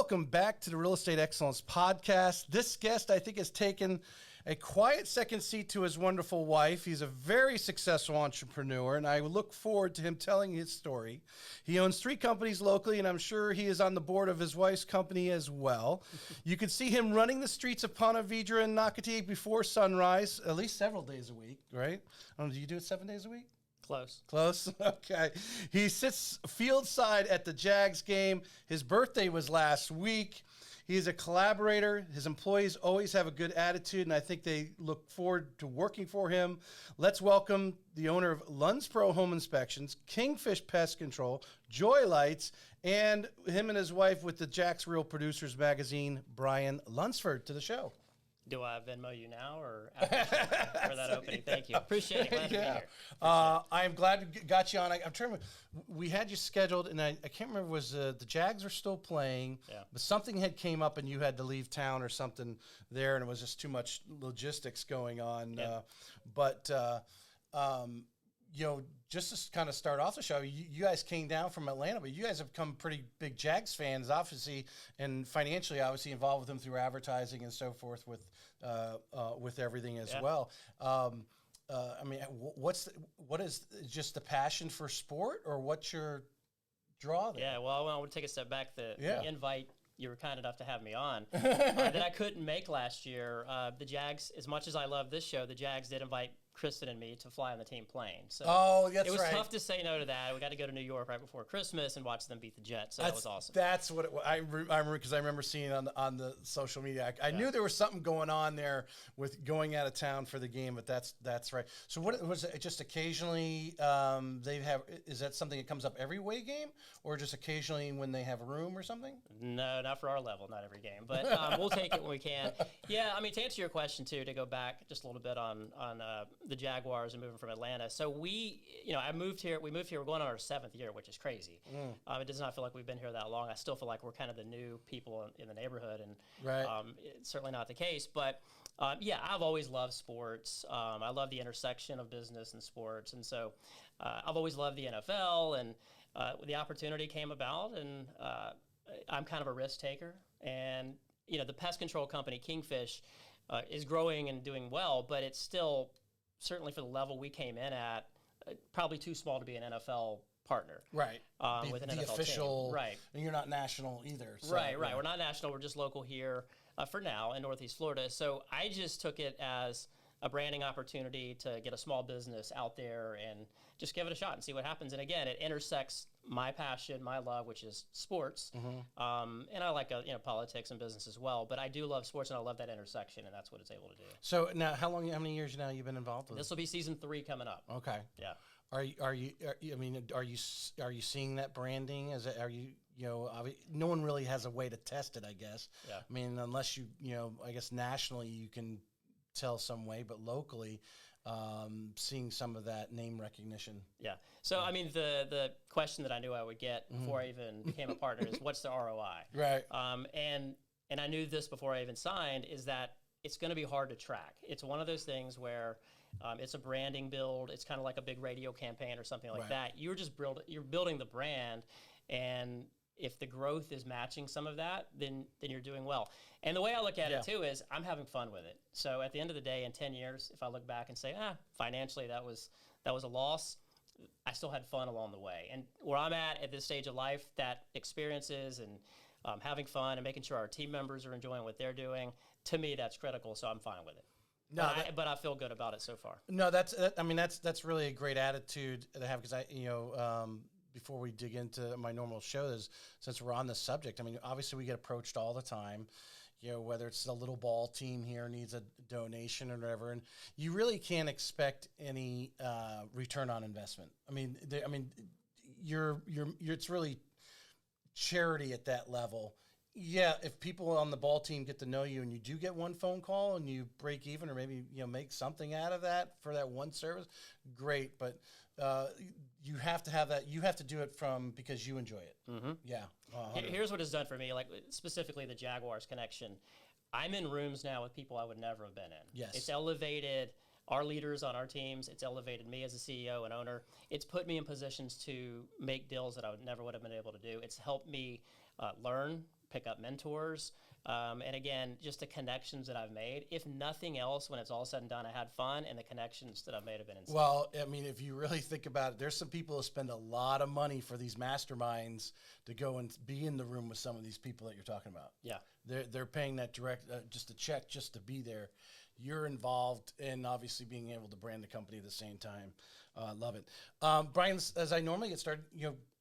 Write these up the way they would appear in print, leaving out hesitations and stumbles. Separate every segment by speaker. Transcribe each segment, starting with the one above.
Speaker 1: welcome back to the Real Estate Excellence Podcast. This guest, I think, has taken a quiet second seat to his wonderful wife. He's a very successful entrepreneur, and I look forward to him telling his story. He owns 3 companies locally, and I'm sure he is on the board of his wife's company as well. You can see him running the streets of Ponte Vedra and Nocatee before sunrise, at least several days a week, right? I don't know, do you do it 7 days a week?
Speaker 2: Close.
Speaker 1: Okay. He sits fieldside at the Jags game. His birthday was last week. He is a collaborator. His employees always have a good attitude, and I think they look forward to working for him. Let's welcome the owner of Lunsford Home Inspections, Kingfish Pest Control, Joy Lights, and him and his wife with the Jack's Real Producers magazine, Brian Lunsford, to the show.
Speaker 2: Do I Venmo you now or after for that opening? Thank you. Appreciate it. Glad to be here.
Speaker 1: I'm glad we got you on. I'm trying to. We had you scheduled, and I can't remember. Was the Jags were still playing?
Speaker 2: Yeah.
Speaker 1: But something had came up, and you had to leave town or something there, and it was just too much logistics going on.
Speaker 2: Yeah.
Speaker 1: Just to kind of start off the show, you guys came down from Atlanta, but you guys have become pretty big Jags fans, obviously, and financially, obviously, involved with them through advertising and so forth with everything as well. What is just the passion for sport, or what's your draw there?
Speaker 2: Yeah, well, I want to take a step back. The invite, you were kind enough to have me on, that I couldn't make last year. The Jags, as much as I love this show, the Jags did invite Kristen and me to fly on the team plane. So it was tough to say no to that. We got to go to New York right before Christmas and watch them beat the Jets. So that was awesome.
Speaker 1: That's what I remember, because I remember seeing on the social media. I knew there was something going on there with going out of town for the game, but that's right. So what was it? Just occasionally they have? Is that something that comes up every away game, or just occasionally when they have a room or something?
Speaker 2: No, not for our level, not every game, but we'll take it when we can. Yeah, I mean, to answer your question too, to go back just a little bit on the Jaguars and moving from Atlanta. So we moved here, we're going on our 7th year, which is crazy. It does not feel like we've been here that long. I still feel like we're kind of the new people in the neighborhood, and it's certainly not the case. But I've always loved sports. I love the intersection of business and sports. And so I've always loved the NFL, and the opportunity came about, and I'm kind of a risk taker. And, the pest control company, Kingfish, is growing and doing well, but it's still, certainly for the level we came in at, probably too small to be an NFL partner.
Speaker 1: Right.
Speaker 2: With an
Speaker 1: the
Speaker 2: NFL
Speaker 1: official.
Speaker 2: team. Right.
Speaker 1: And you're not national either. So,
Speaker 2: right. We're not national. We're just local here for now in Northeast Florida. So I just took it as a branding opportunity to get a small business out there and just give it a shot and see what happens. And again, it intersects my passion, my love, which is sports. And I like politics and business as well. But I do love sports, and I love that intersection, and that's what it's able to do.
Speaker 1: So now, how many years now you've been involved with
Speaker 2: this? Will be season 3 coming up.
Speaker 1: Okay.
Speaker 2: Yeah.
Speaker 1: Are you seeing that branding? No one really has a way to test it, I guess.
Speaker 2: Yeah.
Speaker 1: I mean, unless I guess nationally you can tell some way, but locally, seeing some of that name recognition.
Speaker 2: Yeah. So, I mean, the question that I knew I would get before I even became a partner is, what's the ROI?
Speaker 1: Right.
Speaker 2: And I knew this before I even signed, is that it's going to be hard to track. It's one of those things where it's a branding build. It's kind of like a big radio campaign or something like that. You're building the brand, and if the growth is matching some of that, then you're doing well. And the way I look at it too is I'm having fun with it. So at the end of the day, in 10 years, if I look back and say, financially that was a loss, I still had fun along the way. And where I'm at this stage of life, that experiences and having fun and making sure our team members are enjoying what they're doing, to me, that's critical. So I'm fine with it. No, but I feel good about it so far.
Speaker 1: No, that's really a great attitude to have, because before we dig into my normal shows, since we're on this subject, I mean, obviously we get approached all the time, whether it's a little ball team here needs a donation or whatever, and you really can't expect any return on investment. I mean, it's really charity at that level. Yeah, if people on the ball team get to know you and you do get one phone call and you break even, or maybe make something out of that for that one service, great. But you have to have that. You have to do it because you enjoy it.
Speaker 2: Mm-hmm.
Speaker 1: Yeah.
Speaker 2: Here's what it's done for me, like specifically the Jaguars connection. I'm in rooms now with people I would never have been in.
Speaker 1: Yes.
Speaker 2: It's elevated our leaders on our teams. It's elevated me as a CEO and owner. It's put me in positions to make deals that I never would have been able to do. It's helped me learn pick up mentors. And again, just the connections that I've made. If nothing else, when it's all said and done, I had fun, and the connections that I've made have been insane.
Speaker 1: Well, I mean, if you really think about it, there's some people who spend a lot of money for these masterminds to go and be in the room with some of these people that you're talking about.
Speaker 2: Yeah.
Speaker 1: They're paying that direct, just a check just to be there. You're involved in obviously being able to brand the company at the same time. Love it. Brian, as I normally get started,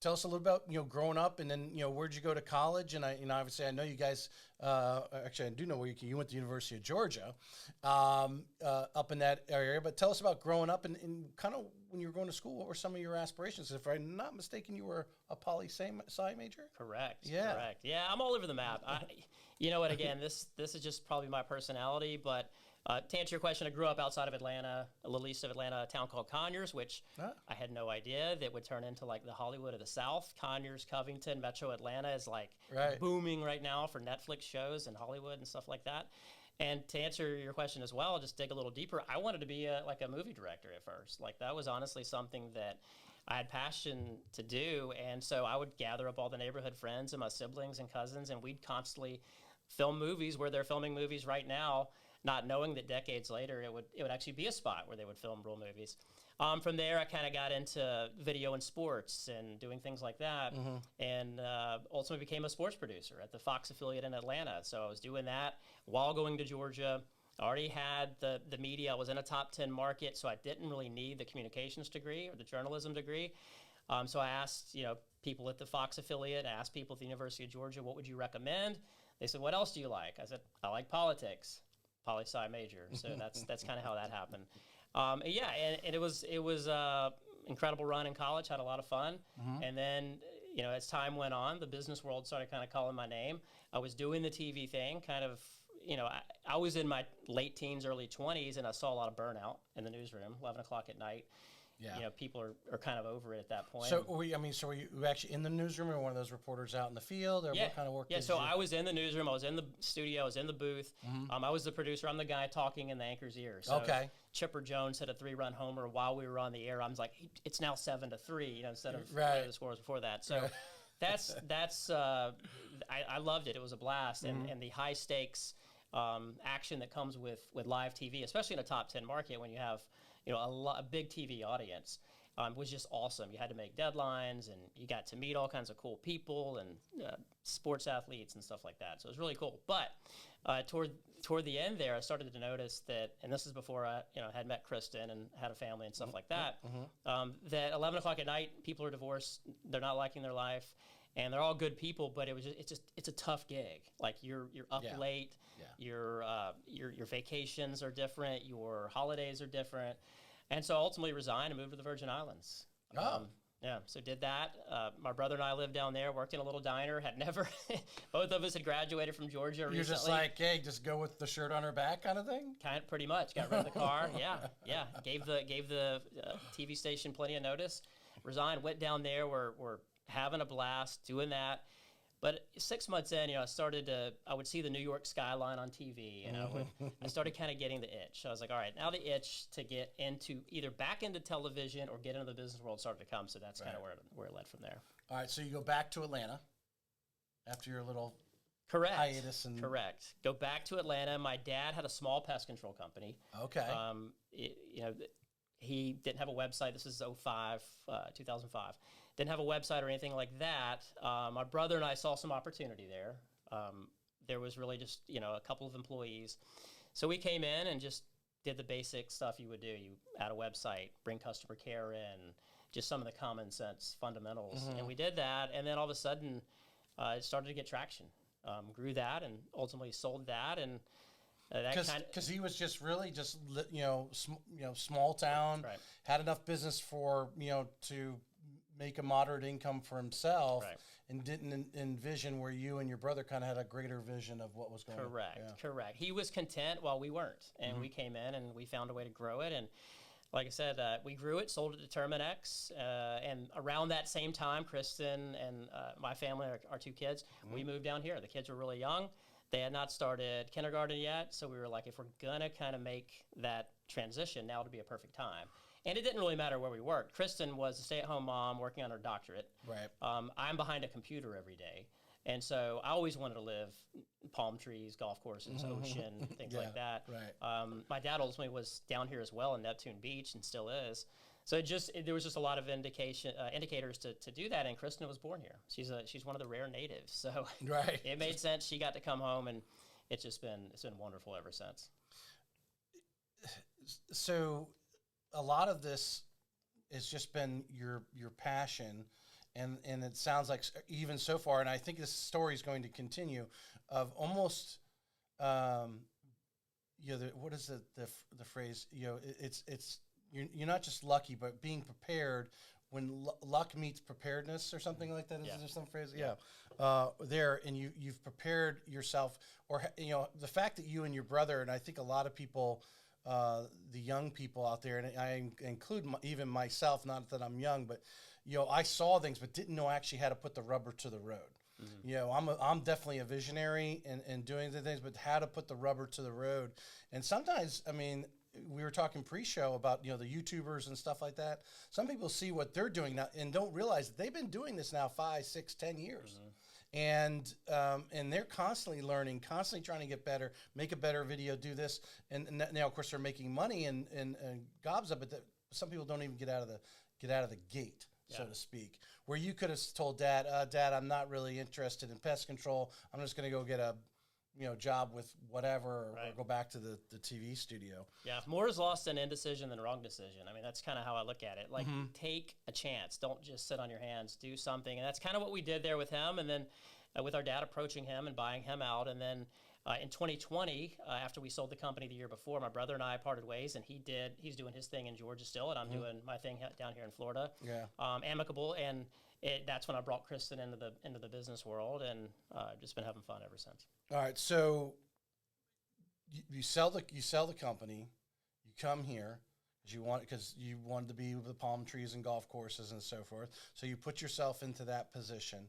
Speaker 1: tell us a little about, growing up, and then, where'd you go to college? And obviously I know you guys, actually I do know where you went to the University of Georgia, up in that area, but tell us about growing up and kind of when you were going to school, what were some of your aspirations? If I'm not mistaken, you were a poli-sci major?
Speaker 2: Correct.
Speaker 1: Yeah.
Speaker 2: Correct. Yeah. I'm all over the map. You know what, again, this is just probably my personality, but to answer your question, I grew up outside of Atlanta, a little east of Atlanta, a town called Conyers, which I had no idea that would turn into like the Hollywood of the South. Conyers, Covington, Metro Atlanta is like booming right now for Netflix shows and Hollywood and stuff like that. And to answer your question as well, just dig a little deeper. I wanted to be like a movie director at first. Like that was honestly something that I had passion to do. And so I would gather up all the neighborhood friends and my siblings and cousins, and we'd constantly film movies where they're filming movies right now, not knowing that decades later it would actually be a spot where they would film real movies. From there, I kind of got into video and sports and doing things like that, and ultimately became a sports producer at the Fox affiliate in Atlanta. So I was doing that while going to Georgia. I already had the media. I was in a top 10 market, so I didn't really need the communications degree or the journalism degree. So I asked people at the Fox affiliate, I asked people at the University of Georgia, what would you recommend? They said, what else do you like? I said, I like politics. Poli-sci major, so that's kind of how that happened. And it was incredible run in college. Had a lot of fun, and then as time went on, the business world started kind of calling my name. I was doing the TV thing, kind of. I was in my late teens, early 20s, and I saw a lot of burnout in the newsroom. 11 o'clock at night. Yeah. People are kind of over it at that point.
Speaker 1: So were you actually in the newsroom, or one of those reporters out in the field, or what kind of work?
Speaker 2: Yeah, so I was in the newsroom. I was in the studio. I was in the booth. I was the producer. I'm the guy talking in the anchor's ear. So Chipper Jones hit a 3-run homer while we were on the air. I was like, it's now 7-3, instead of the scores before that. So that's I loved it. It was a blast, and the high stakes action that comes with live TV, especially in a top 10 market when you have a big TV audience, was just awesome. You had to make deadlines, and you got to meet all kinds of cool people and sports athletes and stuff like that. So it was really cool. But toward the end there, I started to notice that, and this is before I had met Kristen and had a family and stuff like that, that 11 o'clock at night, people are divorced, they're not liking their life, and they're all good people, but it's a tough gig. Like you're up late. Your vacations are different. Your holidays are different. And so I ultimately resigned and moved to the Virgin Islands. So did that. My brother and I lived down there, worked in a little diner, had never, both of us had graduated from Georgia recently.
Speaker 1: You're just like, hey, just go with the shirt on her back kind of thing?
Speaker 2: Pretty much. Got rid of the car. Yeah. Gave the TV station plenty of notice. Resigned, went down there. We're having a blast doing that. But 6 months in, I would see the New York skyline on TV, and I started kind of getting the itch. So I was like, all right, now the itch to get into either back into television or get into the business world started to come. So that's kind of where it led from there. All
Speaker 1: right, so you go back to Atlanta after your little
Speaker 2: hiatus. Correct. Go back to Atlanta. My dad had a small pest control company.
Speaker 1: Okay.
Speaker 2: He didn't have a website. This is 2005. Didn't have a website or anything like that. My brother and I saw some opportunity there. There was really just, a couple of employees. So we came in and just did the basic stuff you would do. You add a website, bring customer care in, just some of the common sense fundamentals. And we did that, and then all of a sudden, it started to get traction. Grew that, and ultimately sold that, and
Speaker 1: because he was just really small town, had enough business for to make a moderate income for himself, and didn't envision where you and your brother kind of had a greater vision of what was going on.
Speaker 2: Correct. He was content while we weren't, and we came in and we found a way to grow it. And like I said, we grew it, sold it to Terminex, and around that same time, Kristen and my family, our 2 kids, we moved down here. The kids were really young. They had not started kindergarten yet, so we were like, if we're going to kind of make that transition, now would be a perfect time. And it didn't really matter where we worked. Kristen was a stay-at-home mom working on her doctorate.
Speaker 1: Right.
Speaker 2: I'm behind a computer every day. And so I always wanted to live palm trees, golf courses, ocean, things like that.
Speaker 1: Right.
Speaker 2: My dad ultimately was down here as well in Neptune Beach and still is. So there was just a lot of indicators to do that. And Kristen was born here. She's one of the rare natives. So
Speaker 1: Right.
Speaker 2: it made sense. She got to come home, and it's been wonderful ever since.
Speaker 1: So a lot of this has just been your passion, and it sounds like even so far, and I think this story is going to continue, of almost, what is the phrase? It's you're not just lucky, but being prepared when luck meets preparedness, or something like that. Is there some phrase? Yeah. There, and you've prepared yourself, or the fact that you and your brother, and I think a lot of people, the young people out there, and I include even myself, not that I'm young, but I saw things but didn't know actually how to put the rubber to the road. I'm definitely a visionary in doing the things, but how to put the rubber to the road. And sometimes, I mean, we were talking pre-show about the YouTubers and stuff like that. Some people see what they're doing now and don't realize that they've been doing this now 5, 6, 10 years. And they're constantly learning, constantly trying to get better, make a better video, do this, and now of course they're making money and gobs of it. But some people don't even get out of the gate, so to speak. Where you could have told Dad, I'm not really interested in pest control. I'm just going to go get a job with whatever, or go back to the TV studio.
Speaker 2: Yeah, more is lost in indecision than wrong decision. I mean, that's kind of how I look at it. Like, take a chance. Don't just sit on your hands. Do something. And that's kind of what we did there with him. And then with our dad approaching him and buying him out. And then in 2020, after we sold the company the year before, my brother and I parted ways, and he's doing his thing in Georgia still, and I'm doing my thing down here in Florida.
Speaker 1: Yeah.
Speaker 2: Amicable. And that's when I brought Kristen into the business world, and just been having fun ever since.
Speaker 1: All right, so you sell the company, you come here because you wanted to be with the palm trees and golf courses and so forth. So you put yourself into that position.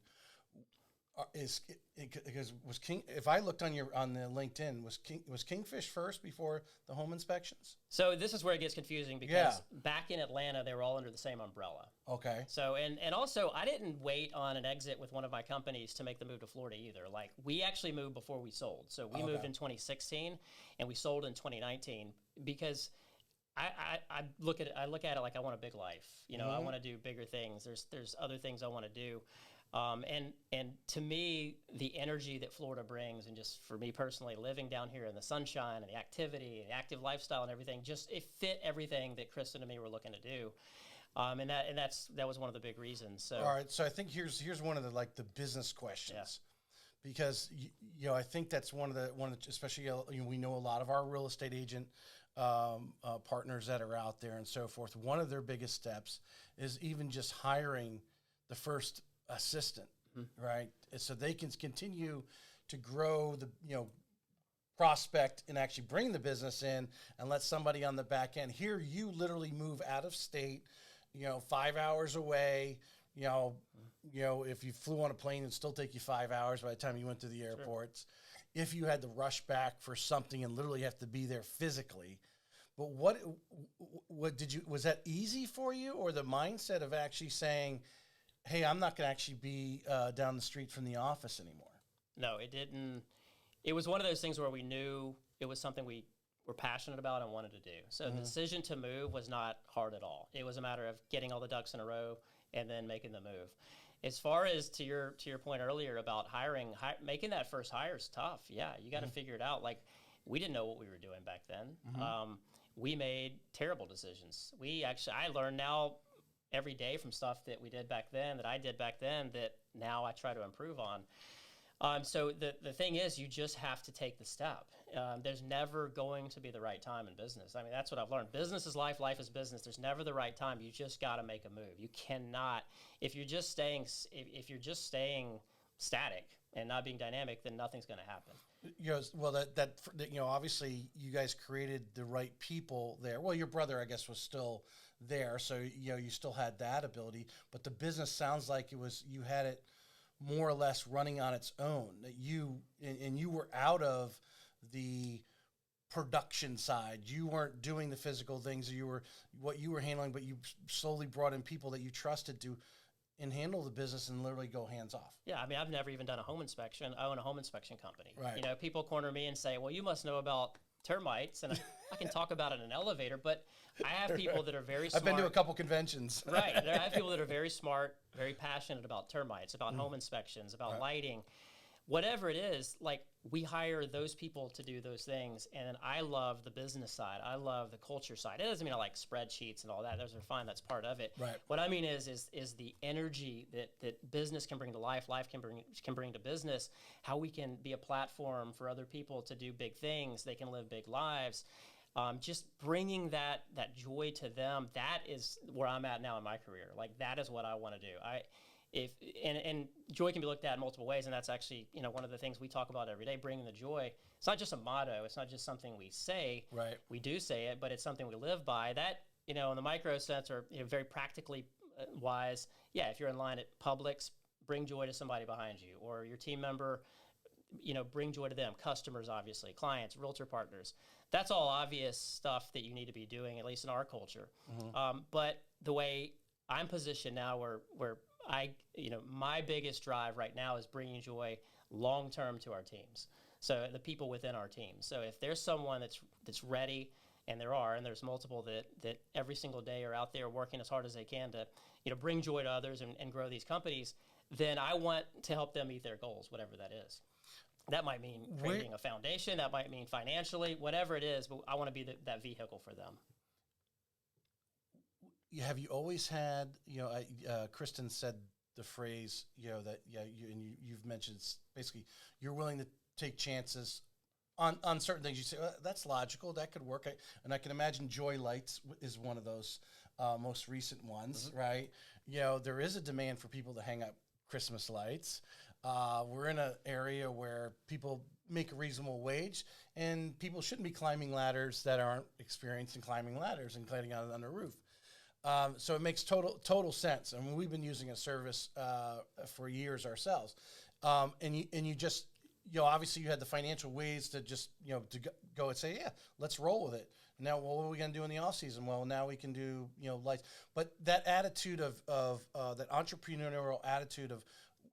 Speaker 1: If I looked on the LinkedIn, was Kingfish first before the home inspections?
Speaker 2: So this is where it gets confusing, because back in Atlanta they were all under the same umbrella.
Speaker 1: Okay.
Speaker 2: So and also I didn't wait on an exit with one of my companies to make the move to Florida either. Like, we actually moved before we sold. So we moved in 2016 and we sold in 2019 because I look at it like I want a big life. I want to do bigger things. There's other things I want to do. And to me, the energy that Florida brings, and just for me personally, living down here in the sunshine and the activity and the active lifestyle and everything, it fit everything that Kristen and me were looking to do. And that was one of the big reasons. So,
Speaker 1: all right. So I think here's one of the business questions, because I think that's one of the especially we know a lot of our real estate agent partners that are out there and so forth. One of their biggest steps is even just hiring the first assistant, right? So they can continue to grow the prospect and actually bring the business in, and let somebody on the back end. Here, you literally move out of state, 5 hours away. If you flew on a plane, it'd still take you 5 hours by the time you went to the airports. Sure. If you had to rush back for something and literally have to be there physically. But what was that easy for you, or the mindset of actually saying, hey, I'm not going to actually be down the street from the office anymore?
Speaker 2: No, it didn't. It was one of those things where we knew it was something we were passionate about and wanted to do. So the decision to move was not hard at all. It was a matter of getting all the ducks in a row and then making the move. As far as to your point earlier about hiring, making that first hire is tough. Yeah, you got to figure it out. Like, we didn't know what we were doing back then. We made terrible decisions. I learned now every day from stuff that we did back then, that I did back then, that now I try to improve on. So the thing is, you just have to take the step. There's never going to be the right time in business. I mean, that's what I've learned. Business is life, life is business. There's never the right time. You just got to make a move. You cannot, if you're just staying static and not being dynamic, then nothing's going to happen.
Speaker 1: Well, obviously you guys created the right people there. Well, your brother, I guess, was still there, so you still had that ability. But the business sounds like you had it more or less running on its own. That you were out of the production side. You weren't doing the physical things. You were handling, but you slowly brought in people that you trusted to and handle the business and literally go hands off.
Speaker 2: Yeah, I mean, I've never even done a home inspection. I own a home inspection company.
Speaker 1: Right.
Speaker 2: You know, people corner me and say, well, you must know about termites, and I can talk about it in an elevator, but I have people that are very smart.
Speaker 1: I've been to a couple conventions.
Speaker 2: Right. I have people that are very smart, very passionate about termites, about home inspections, about lighting, whatever it is. Like, we hire those people to do those things, and I love the business side. I love the culture side. It doesn't mean I like spreadsheets and all that. Those are fine. That's part of it.
Speaker 1: Right.
Speaker 2: What I mean is the energy that business can bring to life can bring to business, how we can be a platform for other people to do big things. They can live big lives. Just bringing that joy to them, that is where I'm at now in my career. Like, that is what I want to do. And joy can be looked at in multiple ways, and that's actually, you know, one of the things we talk about every day, bringing the joy. It's not just a motto. It's not just something we say.
Speaker 1: Right.
Speaker 2: We do say it, but it's something we live by. That, you know, in the micro sense, or, you know, very practically wise, yeah, if you're in line at Publix, bring joy to somebody behind you, or your team member, you know, bring joy to them. Customers, obviously, clients, realtor partners. That's all obvious stuff that you need to be doing, at least in our culture. But the way I'm positioned now, where my biggest drive right now is bringing joy long term to our teams. So the people within our team. So if there's someone that's ready, and there's multiple that every single day are out there working as hard as they can to, you know, bring joy to others and grow these companies, then I want to help them meet their goals, whatever that is. That might mean creating a foundation. That might mean financially, whatever it is. But I want to be that vehicle for them.
Speaker 1: Have you always had, you know, Kristen said the phrase, you know, that, you've mentioned, it's basically you're willing to take chances on certain things. You say, well, that's logical, that could work. And I can imagine Joy Lights is one of those most recent ones, right? You know, there is a demand for people to hang up Christmas lights. We're in an area where people make a reasonable wage, and people shouldn't be climbing ladders that aren't experienced in climbing ladders and climbing out on a roof. So it makes total sense. I mean, we've been using a service for years ourselves, and you just, you know, obviously you had the financial ways to just, you know, to go and say, yeah, let's roll with it. Now, well, what are we going to do in the off season? Well, now we can do, you know, lights. But that attitude of that entrepreneurial attitude of,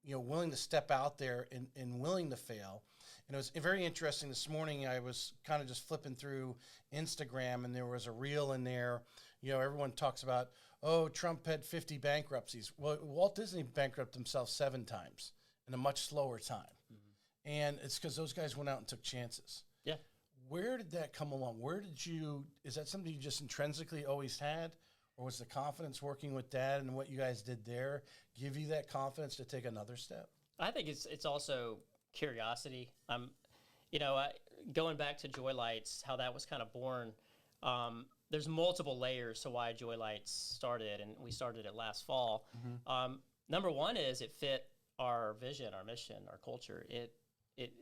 Speaker 1: you know, willing to step out there and willing to fail. And it was very interesting this morning. I was kind of just flipping through Instagram, and there was a reel in there. You know, everyone talks about, oh, Trump had 50 bankruptcies. Well, Walt Disney bankrupted himself 7 times in a much slower time. And it's because those guys went out and took chances.
Speaker 2: Yeah.
Speaker 1: Where did that come along? Is that something you just intrinsically always had? Or was the confidence working with Dad and what you guys did there give you that confidence to take another step?
Speaker 2: I think it's also curiosity. You know, going back to Joy Lights, how that was kind of born, there's multiple layers to why Joy Lights started, and we started it last fall. Number one is it fit our vision, our mission, our culture.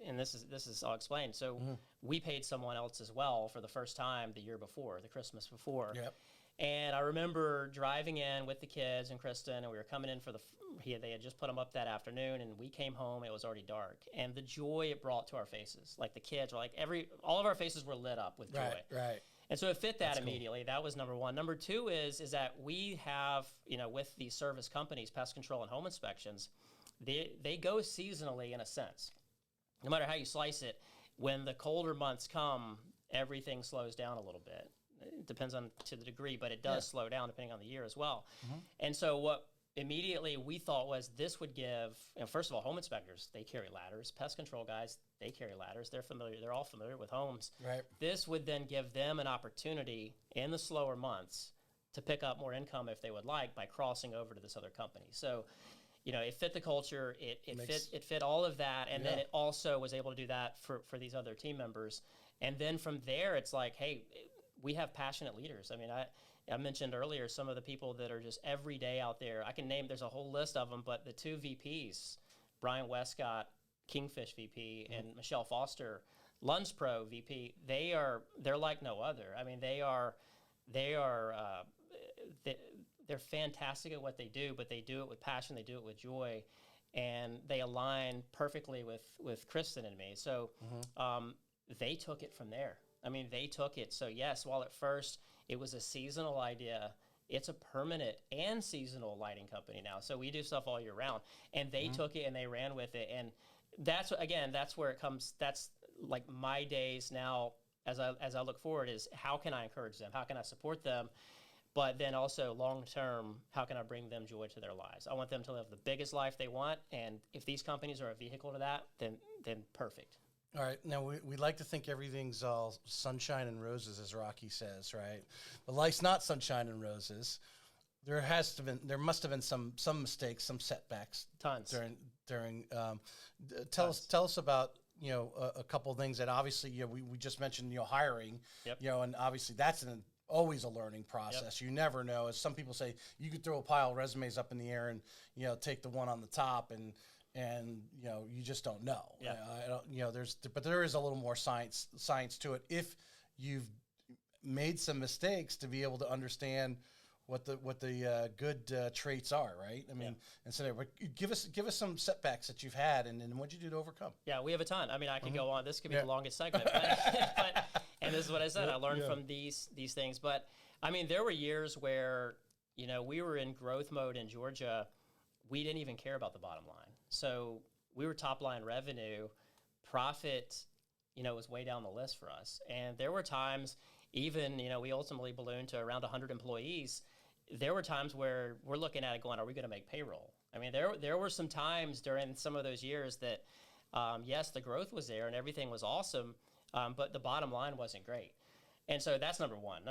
Speaker 2: And this is I'll explain. So we paid someone else as well for the first time the year before, the Christmas before.
Speaker 1: Yep.
Speaker 2: And I remember driving in with the kids and Kristen, and we were coming in for they had just put them up that afternoon, and we came home, it was already dark. And the joy it brought to our faces, like the kids were like, all of our faces were lit up with joy.
Speaker 1: Right.
Speaker 2: And so it fit that
Speaker 1: That's
Speaker 2: immediately. Cool. That was number one. Number two is that we have, you know, with these service companies, pest control and home inspections, they go seasonally in a sense. No matter how you slice it, when the colder months come, everything slows down a little bit. It depends on to the degree, but it does slow down depending on the year as well. And so what immediately we thought was this would give, you know, first of all, home inspectors, they carry ladders. Pest control guys, they carry ladders. They're all familiar with homes.
Speaker 1: Right.
Speaker 2: This would then give them an opportunity in the slower months to pick up more income if they would like by crossing over to this other company. So, you know, it fit the culture, it fit all of that, and then it also was able to do that for these other team members. And then from there, it's like, hey, we have passionate leaders. I mean, I mentioned earlier some of the people that are just every day out there. I can name, there's a whole list of them, but the 2 VPs, Brian Westcott, Kingfish VP, and Michelle Foster, Lunsford VP, they're like no other. I mean, they're fantastic at what they do, but they do it with passion, they do it with joy, and they align perfectly with Kristen and me. So they took it from there. I mean, they took it. So yes, while at first it was a seasonal idea, it's a permanent and seasonal lighting company now. So we do stuff all year round, and they took it and they ran with it. And that's where it comes. That's like my days now as I look forward is how can I encourage them? How can I support them? But then also long term, how can I bring them joy to their lives? I want them to live the biggest life they want. And if these companies are a vehicle to that, then perfect.
Speaker 1: All right. Now, we like to think everything's all sunshine and roses, as Rocky says, right? But life's not sunshine and roses. There must have been some mistakes, some setbacks.
Speaker 2: Tons.
Speaker 1: During. Tell us about, a couple of things that obviously, we just mentioned, hiring,
Speaker 2: Yep.
Speaker 1: And obviously that's always a learning process. Yep. You never know. As some people say, you could throw a pile of resumes up in the air and, take the one on the top and you just don't know.
Speaker 2: Yeah.
Speaker 1: But there is a little more science to it if you've made some mistakes to be able to understand what the good traits are, right? I mean, and so give us some setbacks that you've had, and what'd you do to overcome?
Speaker 2: Yeah, we have a ton. I mean, I could go on. This could be the longest segment, but and this is what I said. I learned from these things. But I mean, there were years where we were in growth mode in Georgia. We didn't even care about the bottom line. So we were top line revenue, profit, was way down the list for us. And there were times, even we ultimately ballooned to around 100 employees. There were times where we're looking at it going, are we going to make payroll? I mean, there were some times during some of those years that, yes, the growth was there and everything was awesome, but the bottom line wasn't great. And so that's number one.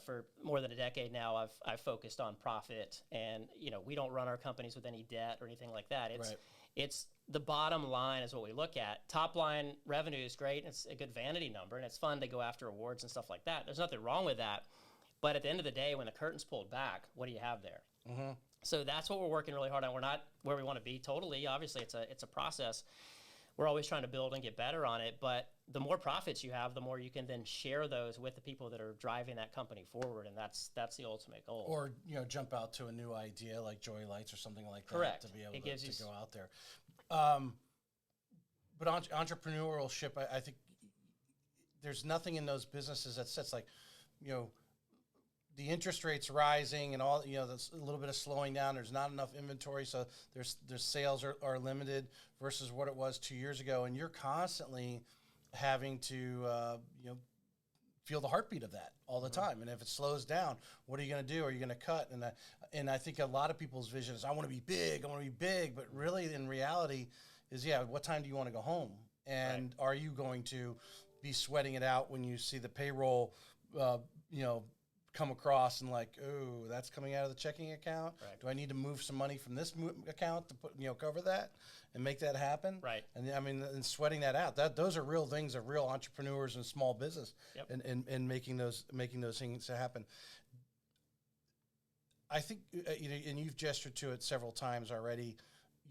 Speaker 2: For more than a decade now, I've focused on profit, and we don't run our companies with any debt or anything like that. It's the bottom line is what we look at. Top line revenue is great. And it's a good vanity number, and it's fun to go after awards and stuff like that. There's nothing wrong with that. But at the end of the day, when the curtain's pulled back, what do you have there? Mm-hmm. So that's what we're working really hard on. We're not where we want to be totally. Obviously, it's a process. We're always trying to build and get better on it. But the more profits you have, the more you can then share those with the people that are driving that company forward, and that's the ultimate goal.
Speaker 1: Or jump out to a new idea like Joy Lights or something like that.
Speaker 2: Correct.
Speaker 1: To be able to go out there. But entrepreneurship, I think there's nothing in those businesses that sets like, the interest rates rising and all, there's a little bit of slowing down. There's not enough inventory, so their sales are limited versus what it was 2 years ago. And you're constantly having to, feel the heartbeat of that all the time. And if it slows down, what are you going to do? Are you going to cut? And I think a lot of people's vision is, I want to be big. But really, in reality, is what time do you want to go home? And are you going to be sweating it out when you see the payroll, come across and like, oh, that's coming out of the checking account?
Speaker 2: Right.
Speaker 1: Do I need to move some money from this account to put, cover that and make that happen?
Speaker 2: Right.
Speaker 1: And I mean, and sweating that out, those are real things of real entrepreneurs and small business.
Speaker 2: Yep.
Speaker 1: and making those things happen. I think, and you've gestured to it several times already,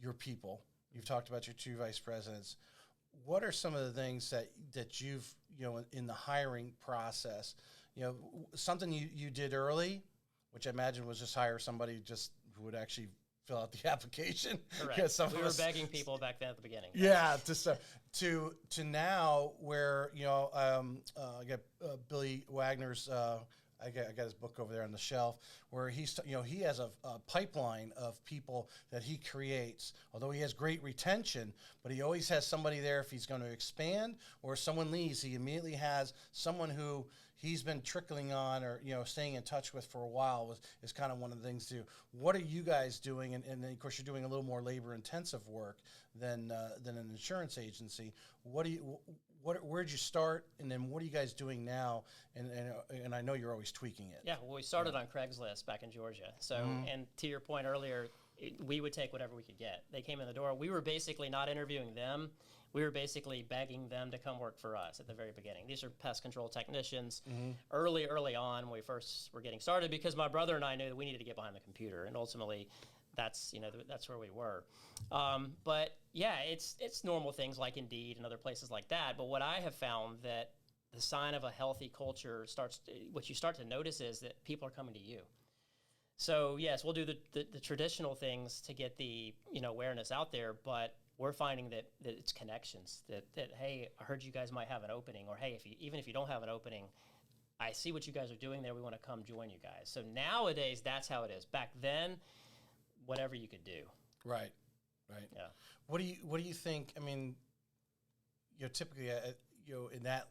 Speaker 1: your people. You've talked about your two vice presidents. What are some of the things that you've, in the hiring process, something you did early, which I imagine was just hire somebody just who would actually fill out the application.
Speaker 2: Correct. We were begging people back then at the beginning.
Speaker 1: Yeah, to now where I got Billy Wagner's. I got his book over there on the shelf where he has a pipeline of people that he creates. Although he has great retention, but he always has somebody there if he's going to expand or if someone leaves. He immediately has someone who he's been trickling on or staying in touch with for a while is kind of one of the things to do. What are you guys doing? And then of course you're doing a little more labor intensive work than an insurance agency. Where'd you start, and then what are you guys doing now? And I know you're always tweaking it.
Speaker 2: Yeah, well, we started on Craigslist back in Georgia. So, and to your point earlier, we would take whatever we could get. They came in the door. We were basically not interviewing them. We were basically begging them to come work for us at the very beginning. These are pest control technicians. Early on, when we first were getting started, because my brother and I knew that we needed to get behind the computer, and ultimately, that's where we were. But yeah, it's normal things like Indeed and other places like that. But what I have found that the sign of a healthy culture what you start to notice is that people are coming to you. So yes, we'll do the traditional things to get the awareness out there, but we're finding that it's connections. That hey, I heard you guys might have an opening, or hey, even if you don't have an opening, I see what you guys are doing there. We want to come join you guys. So nowadays, that's how it is. Back then, whatever you could do.
Speaker 1: Right.
Speaker 2: Yeah.
Speaker 1: What do you think? I mean, typically, in that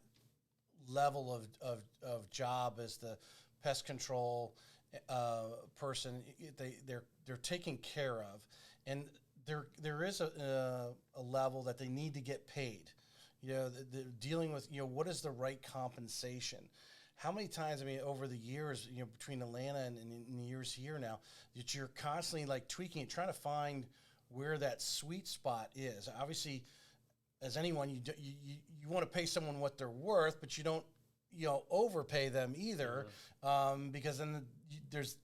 Speaker 1: level of job as the pest control person, they're taken care of, and there is a level that they need to get paid. They're dealing with what is the right compensation. How many times, I mean, over the years, between Atlanta and in the years here now, that you're constantly like tweaking it, trying to find where that sweet spot is. Obviously, as anyone, you want to pay someone what they're worth, but you don't overpay them either, because then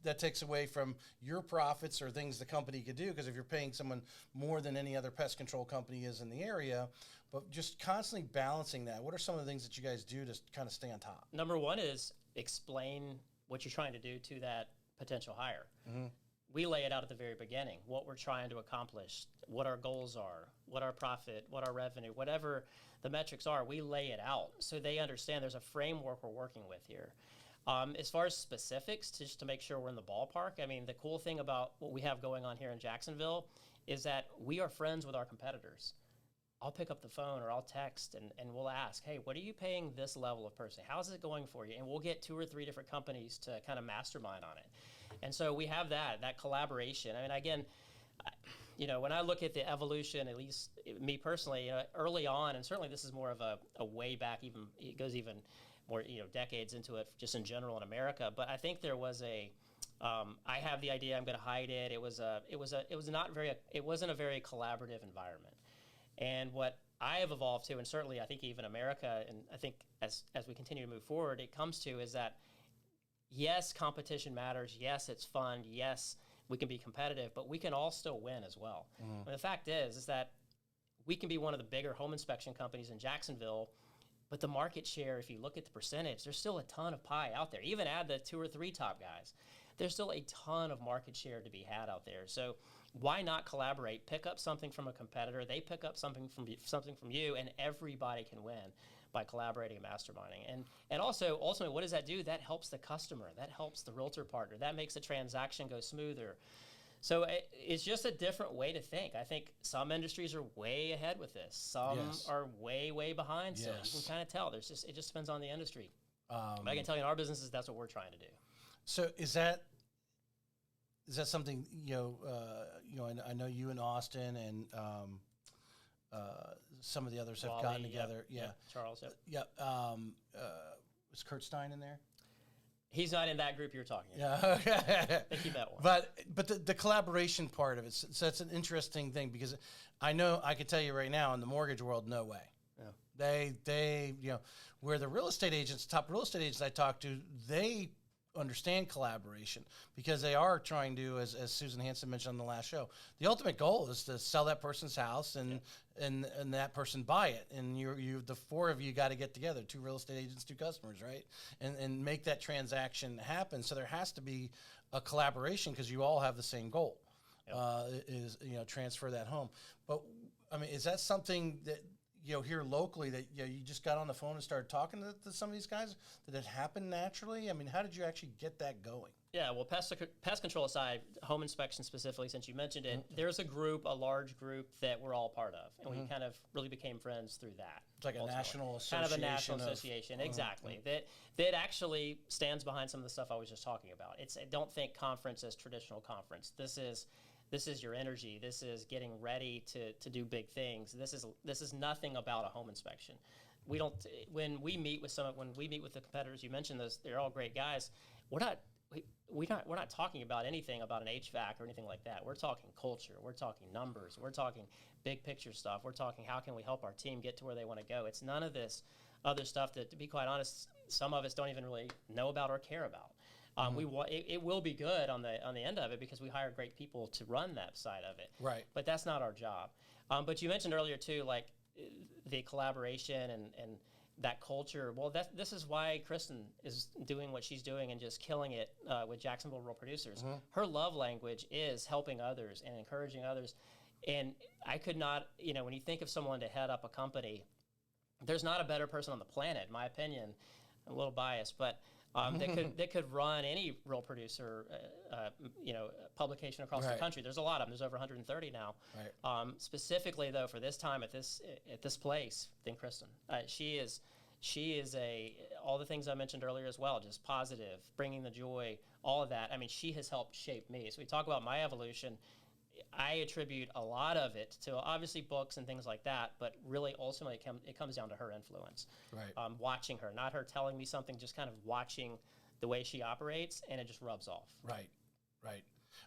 Speaker 1: that takes away from your profits or things the company could do. Because if you're paying someone more than any other pest control company is in the area, but just constantly balancing that. What are some of the things that you guys do to kind of stay on top?
Speaker 2: Number one is explain what you're trying to do to that potential hire. Mm-hmm. We lay it out at the very beginning, what we're trying to accomplish, what our goals are, what our profit, what our revenue, whatever the metrics are, we lay it out so they understand there's a framework we're working with here. As far as specifics, just to make sure we're in the ballpark, I mean, the cool thing about what we have going on here in Jacksonville is that we are friends with our competitors. I'll pick up the phone or I'll text and we'll ask, hey, what are you paying this level of person? How's it going for you? And we'll get 2 or 3 different companies to kind of mastermind on it. And so we have that collaboration. I mean, again, when I look at the evolution, at least me personally, early on, and certainly this is more of a way back, even it goes even more, decades into it, just in general in America. But I think there was I have the idea, I'm going to hide it. It wasn't a very collaborative environment. And what I have evolved to, and certainly I think even America, and I think as we continue to move forward, it comes to is that, yes, competition matters. Yes, it's fun. Yes, we can be competitive, but we can all still win as well. Mm-hmm. And the fact is that we can be one of the bigger home inspection companies in Jacksonville, but the market share, if you look at the percentage, there's still a ton of pie out there. Even add the 2 or 3 top guys. There's still a ton of market share to be had out there. So why not collaborate? Pick up something from a competitor. They pick up something from you, and everybody can win by collaborating and masterminding. And also, ultimately, what does that do? That helps the customer. That helps the realtor partner. That makes the transaction go smoother. So it's just a different way to think. I think some industries are way ahead with this. Some are way, way behind. So you can kind of tell. It just depends on the industry. But I can tell you in our businesses, that's what we're trying to do.
Speaker 1: So is that something, I know you and Austin and some of the others have gotten together. Yeah.
Speaker 2: Charles.
Speaker 1: Was Kurt Stein in there?
Speaker 2: He's not in that group you're talking about.
Speaker 1: Yeah.
Speaker 2: They keep that one.
Speaker 1: But the collaboration part of it, so that's an interesting thing, because I know I can tell you right now in the mortgage world, no way. Yeah. They where the real estate agents, top real estate agents I talk to, they understand collaboration because they are trying to, as Susan Hansen mentioned on the last show, the ultimate goal is to sell that person's house and that person buy it, and you the 4 of you got to get together, 2 real estate agents, 2 customers, right, and make that transaction happen. So there has to be a collaboration because you all have the same goal. Is transfer that home. But I mean, is that something that here locally that you just got on the phone and started talking to some of these guys? Did it happen naturally? I mean, how did you actually get that going?
Speaker 2: Yeah, well, pest control aside, home inspection specifically, since you mentioned it, there's a large group that we're all part of, and we kind of really became friends through that.
Speaker 1: It's like ultimately. A national association.
Speaker 2: Kind of a national association, exactly. That actually stands behind some of the stuff I was just talking about. Don't think conference as traditional conference. This is your energy. This is getting ready to do big things. This is nothing about a home inspection. When we meet with the competitors, you mentioned those, they're all great guys. We're not talking about anything about an HVAC or anything like that. We're talking culture. We're talking numbers. We're talking big picture stuff. We're talking how can we help our team get to where they want to go. It's none of this other stuff that, to be quite honest, some of us don't even really know about or care about. It will be good on the end of it because we hire great people to run that side of it.
Speaker 1: Right.
Speaker 2: But that's not our job. But you mentioned earlier too, like the collaboration and that culture. Well, this is why Kristen is doing what she's doing and just killing it with Jacksonville Rural Producers. Mm-hmm. Her love language is helping others and encouraging others. And I could not, when you think of someone to head up a company, there's not a better person on the planet, in my opinion, I'm a little biased, but that could run any real producer, publication across the country. There's a lot of them. There's over 130 now.
Speaker 1: Right.
Speaker 2: Specifically though, for this time at this place, then Kristen, she is all the things I mentioned earlier as well, just positive, bringing the joy, all of that. I mean, she has helped shape me. So we talk about my evolution. I attribute a lot of it to obviously books and things like that, but really ultimately it comes down to her influence.
Speaker 1: Right.
Speaker 2: Watching her, not her telling me something, just kind of watching the way she operates, and it just rubs off.
Speaker 1: Right.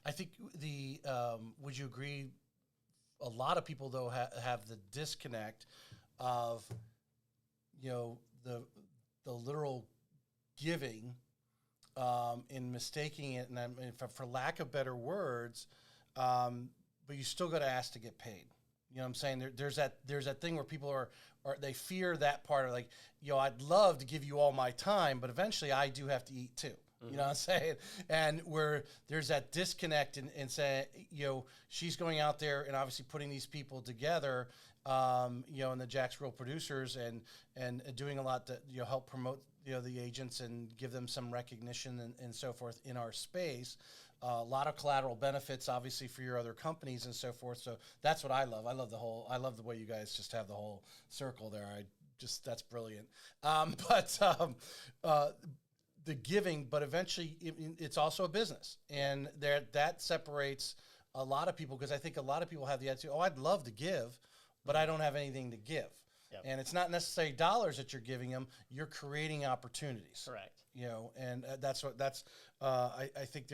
Speaker 1: I think would you agree, a lot of people, though, have the disconnect of, the literal giving in mistaking it, and for lack of better words, but you still got to ask to get paid. You know what I'm saying? There's that thing where people are they fear that part of, like, I'd love to give you all my time, but eventually I do have to eat too. You know what I'm saying? And where there's that disconnect and saying, she's going out there and obviously putting these people together, and the Jack's Real Producers and doing a lot to help promote the agents and give them some recognition and so forth in our space. A lot of collateral benefits, obviously, for your other companies and so forth. So that's what I love. I love the way you guys just have the whole circle there. That's brilliant. The giving, but eventually it's also a business, and that separates a lot of people, because I think a lot of people have the attitude, I'd love to give, but I don't have anything to give.
Speaker 2: Yep.
Speaker 1: And it's not necessarily dollars that you're giving them; you're creating opportunities.
Speaker 2: Correct.
Speaker 1: And I think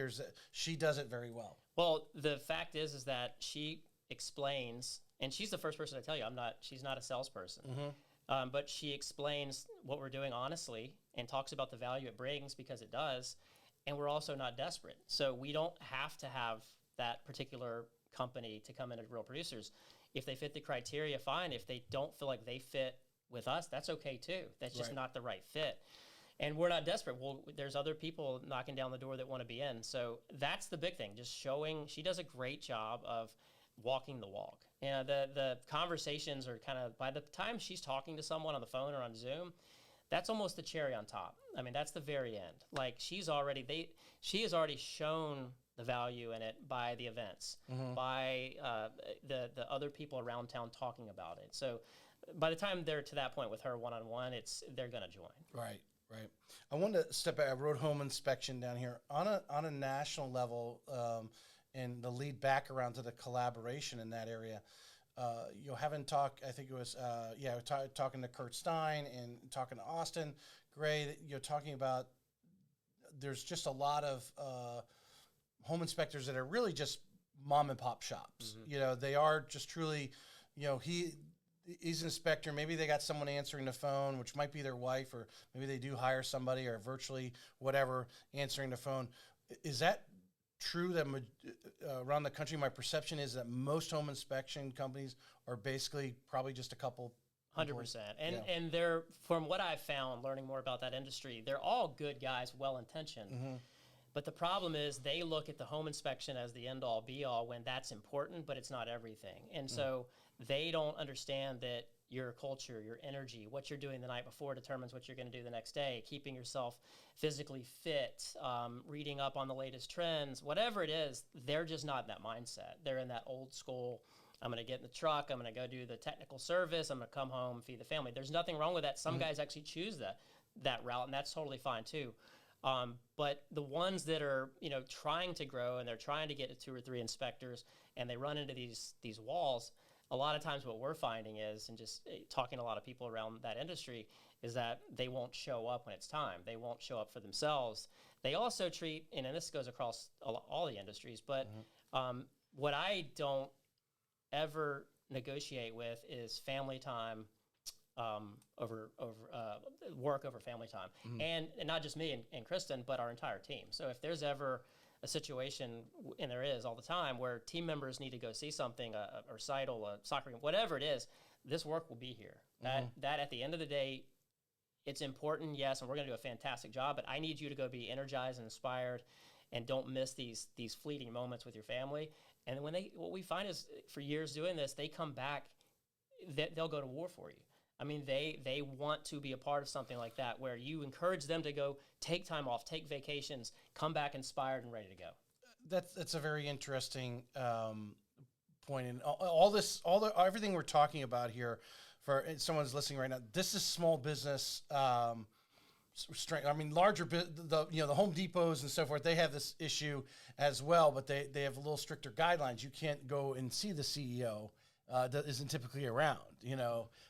Speaker 1: she does it very well.
Speaker 2: Well, the fact is that she explains, and she's the first person to tell you she's not a salesperson.
Speaker 1: Mm-hmm.
Speaker 2: But she explains what we're doing honestly and talks about the value it brings, because it does. And we're also not desperate. So we don't have to have that particular company to come in as Real Producers. If they fit the criteria, fine. If they don't feel like they fit with us, that's okay too. That's just not the right fit. And we're not desperate. Well, there's other people knocking down the door that want to be in. So that's the big thing, just showing. She does a great job of walking the walk. The conversations are kind of, by the time she's talking to someone on the phone or on Zoom, that's almost the cherry on top. I mean, that's the very end. Like, she has already shown the value in it by the events, by the other people around town talking about it. So by the time they're to that point with her one-on-one, they're going to join.
Speaker 1: Right. I wanted to step back. I wrote home inspection down here on a national level, and the lead back around to the collaboration in that area. Having talked, I think it was, talking to Kurt Stein and talking to Austin Gray, talking about there's just a lot of home inspectors that are really just mom and pop shops. They are just truly, he's an inspector. Maybe they got someone answering the phone, which might be their wife, or maybe they do hire somebody, or virtually whatever answering the phone. Is that true that around the country? My perception is that most home inspection companies are basically probably just a couple.
Speaker 2: 100%. And they're, from what I've found, learning more about that industry, they're all good guys, well-intentioned. But the problem is they look at the home inspection as the end-all, be-all, when that's important, but it's not everything. And so they don't understand that your culture, your energy, what you're doing the night before determines what you're going to do the next day. Keeping yourself physically fit, reading up on the latest trends, whatever it is, they're just not in that mindset. They're in that old school, I'm going to get in the truck, I'm going to go do the technical service, I'm going to come home, feed the family. There's nothing wrong with that. Some guys actually choose that route, and that's totally fine too. But the ones that are, trying to grow and they're trying to get to 2 or 3 inspectors, and they run into these walls, a lot of times what we're finding is, and just talking to a lot of people around that industry, is that they won't show up when it's time. They won't show up for themselves. They also treat, and this goes across all the industries, but what I don't ever negotiate with is family time over work over family time. And not just me and Kristen, but our entire team. So if there's ever a situation, and there is all the time, where team members need to go see something, a recital, a soccer game, whatever it is, this work will be here. That at the end of the day, it's important, yes, and we're going to do a fantastic job, but I need you to go be energized and inspired, and don't miss these fleeting moments with your family. And what we find is, for years doing this, they come back, they'll go to war for you. I mean, they want to be a part of something like that, where you encourage them to go take time off, take vacations, come back inspired and ready to go.
Speaker 1: That's a very interesting point. And everything we're talking about here, for someone's listening right now, this is small business strength. I mean, the Home Depots and so forth, they have this issue as well, but they have a little stricter guidelines. You can't go and see the CEO that isn't typically around,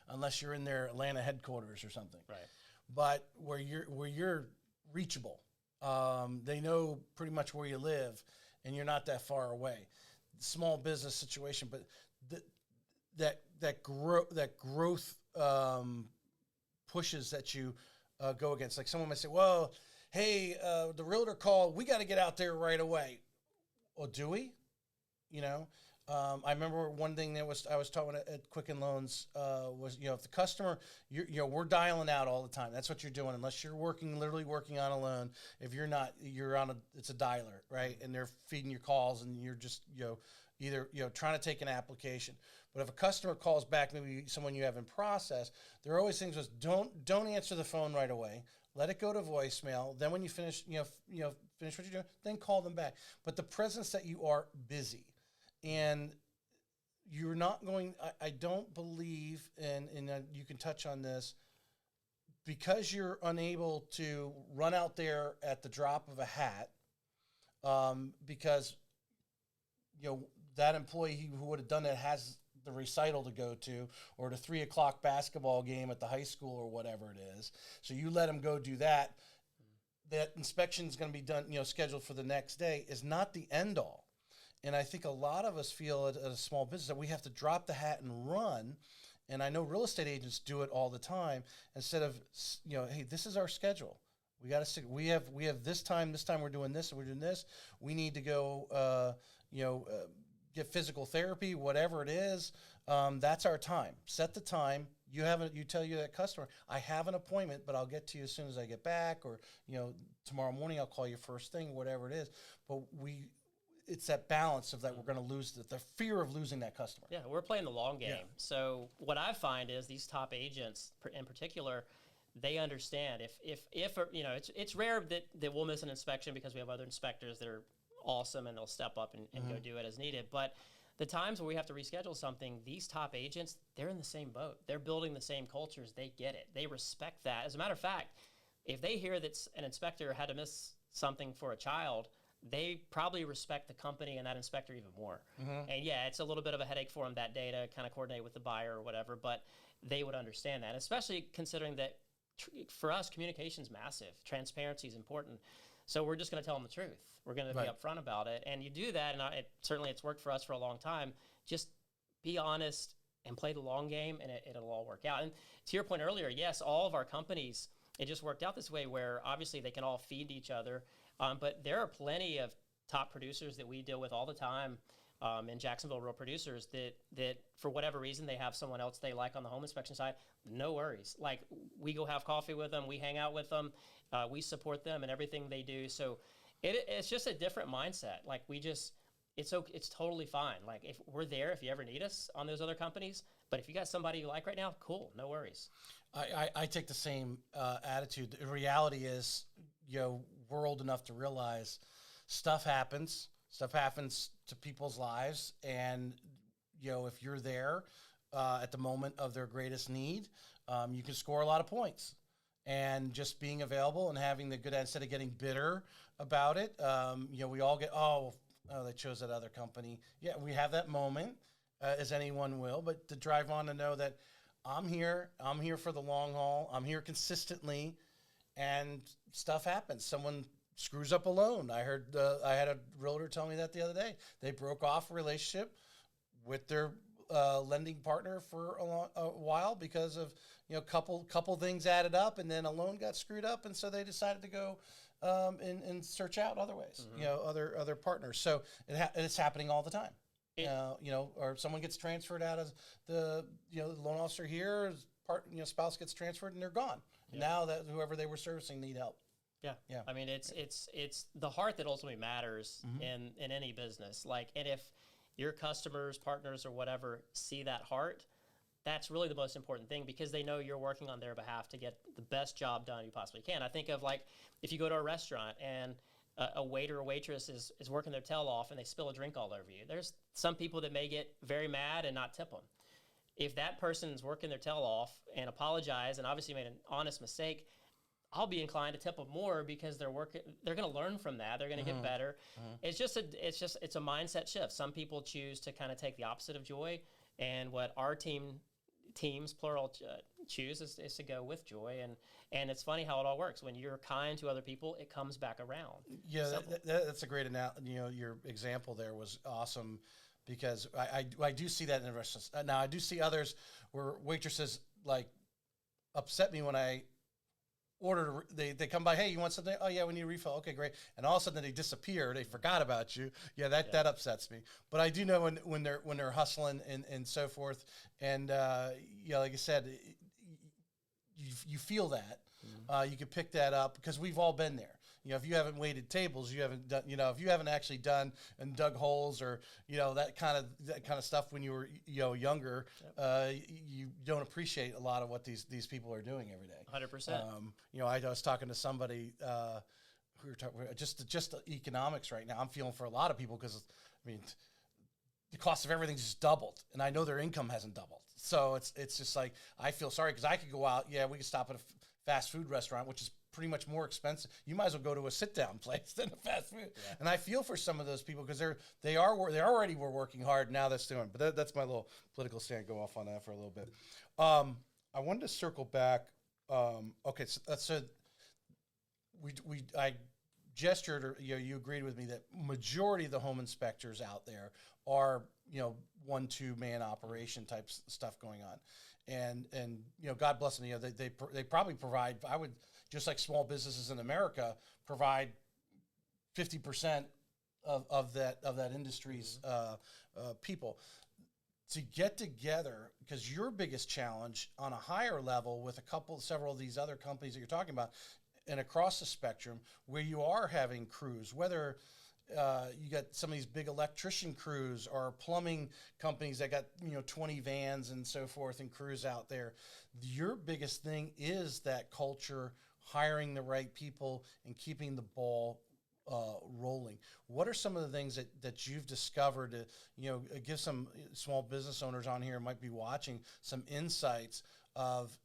Speaker 1: unless you're in their Atlanta headquarters or something.
Speaker 2: Right.
Speaker 1: But where you're reachable, they know pretty much where you live, and you're not that far away. Small business situation, but that growth pushes that you go against. Like someone might say, "Well, hey, the realtor called. We got to get out there right away." Well, do we? I remember one thing I was talking at Quicken Loans was, if the customer, we're dialing out all the time. That's what you're doing, unless you're literally working on a loan. If you're not, it's a dialer, right? And they're feeding your calls, and you're just, either, trying to take an application. But if a customer calls back, maybe someone you have in process, there are always things was don't answer the phone right away. Let it go to voicemail. Then when you finish, finish what you're doing, then call them back. But the presence that you are busy. And you're not going, I don't believe, and you can touch on this, because you're unable to run out there at the drop of a hat, because, that employee who would have done that has the recital to go to, or the 3:00 basketball game at the high school or whatever it is. So you let him go do that. That inspection is going to be done, scheduled for the next day, is not the end all. And I think a lot of us feel at a small business that we have to drop the hat and run. And I know real estate agents do it all the time. Instead of, hey, this is our schedule. We got to we have this time we're doing this, and we're doing this. We need to go, get physical therapy, whatever it is. That's our time. Set the time. You tell that customer, I have an appointment, but I'll get to you as soon as I get back, or, tomorrow morning I'll call you first thing, whatever it is. But it's that balance of that we're going to lose the fear of losing that customer.
Speaker 2: Yeah, we're playing the long game.
Speaker 1: Yeah.
Speaker 2: So what I find is these top agents in particular, they understand if it's rare that we'll miss an inspection because we have other inspectors that are awesome and they'll step up and go do it as needed. But the times where we have to reschedule something, these top agents, they're in the same boat. They're building the same cultures. They get it. They respect that. As a matter of fact, if they hear that an inspector had to miss something for a child, they probably respect the company and that inspector even more. Mm-hmm. And yeah, it's a little bit of a headache for them that day to kind of coordinate with the buyer or whatever, but they would understand that, especially considering that for us, communication is massive. Transparency is important. So we're just going to tell them the truth. We're going to be upfront about it. And you do that, and certainly it's worked for us for a long time. Just be honest and play the long game, and it'll all work out. And to your point earlier, yes, all of our companies, it just worked out this way where obviously they can all feed each other. But there are plenty of top producers that we deal with all the time in Jacksonville, real producers that for whatever reason they have someone else they like on the home inspection side. No worries. Like, we go have coffee with them, we hang out with them, we support them in everything they do. So it's just a different mindset. Like, it's totally fine. Like, if we're there, if you ever need us on those other companies. But if you got somebody you like right now, cool, no worries.
Speaker 1: I take the same attitude. The reality is, we're old enough to realize stuff happens to people's lives. And, if you're there at the moment of their greatest need, you can score a lot of points. And just being available and having the good, instead of getting bitter about it, we all get, they chose that other company. Yeah, we have that moment, as anyone will, but to drive on to know that I'm here for the long haul. I'm here consistently. And stuff happens. Someone screws up a loan. I heard I had a realtor tell me that the other day. They broke off a relationship with their lending partner for a while because of couple things added up, and then a loan got screwed up, and so they decided to go and search out other ways, other partners. So it's happening all the time. Or someone gets transferred out of the loan officer here. Spouse gets transferred and they're gone. Yeah. Now that whoever they were servicing need help.
Speaker 2: Yeah. I mean, it's the heart that ultimately matters in any business. Like, and if your customers, partners, or whatever see that heart, that's really the most important thing, because they know you're working on their behalf to get the best job done you possibly can. I think of, like, if you go to a restaurant and a waiter or waitress is working their tail off and they spill a drink all over you. There's some people that may get very mad and not tip them. If that person is working their tail off and apologize and obviously made an honest mistake, I'll be inclined to tip them more, because they're going to learn from that. They're going to get better. It's a mindset shift. Some people choose to kind of take the opposite of joy, and what our teams plural choose is to go with joy. And it's funny how it all works. When you're kind to other people, it comes back around.
Speaker 1: Yeah, that's a great your example there was awesome, because I do see that in the restaurants. Now I do see others where waitresses like upset me when I order. They come by, hey, you want something? Oh yeah, we need a refill. Okay, great. And all of a sudden they disappear. They forgot about you. Yeah, that upsets me. But I do know when they're hustling and so forth. And like I said, you feel that. You can pick that up, because we've all been there. If you haven't waited tables, you haven't done. If you haven't actually done and dug holes, or that kind of stuff when you were younger, you don't appreciate a lot of what these people are doing every day.
Speaker 2: 100%.
Speaker 1: I was talking to somebody who were talking just the economics right now. I'm feeling for a lot of people, because the cost of everything just doubled, and I know their income hasn't doubled. So it's just like, I feel sorry, because I could go out. Yeah, we could stop at a fast food restaurant, which is pretty much more expensive. You might as well go to a sit-down place than a fast food. Yeah. And I feel for some of those people, because they already were working hard. Now that's doing. But that's my little political stand. Go off on that for a little bit. I wanted to circle back. Okay, so I gestured, or you agreed with me that majority of the home inspectors out there are 1-2 man operation type stuff going on, and God bless them. They probably provide. I would, just like small businesses in America, provide 50% of that industry's people to get together, because your biggest challenge on a higher level with several of these other companies that you're talking about, and across the spectrum, where you are having crews, whether you got some of these big electrician crews or plumbing companies that got 20 vans and so forth and crews out there. Your biggest thing is that culture, hiring the right people, and keeping the ball rolling. What are some of the things that you've discovered to give some small business owners on here who might be watching some insights of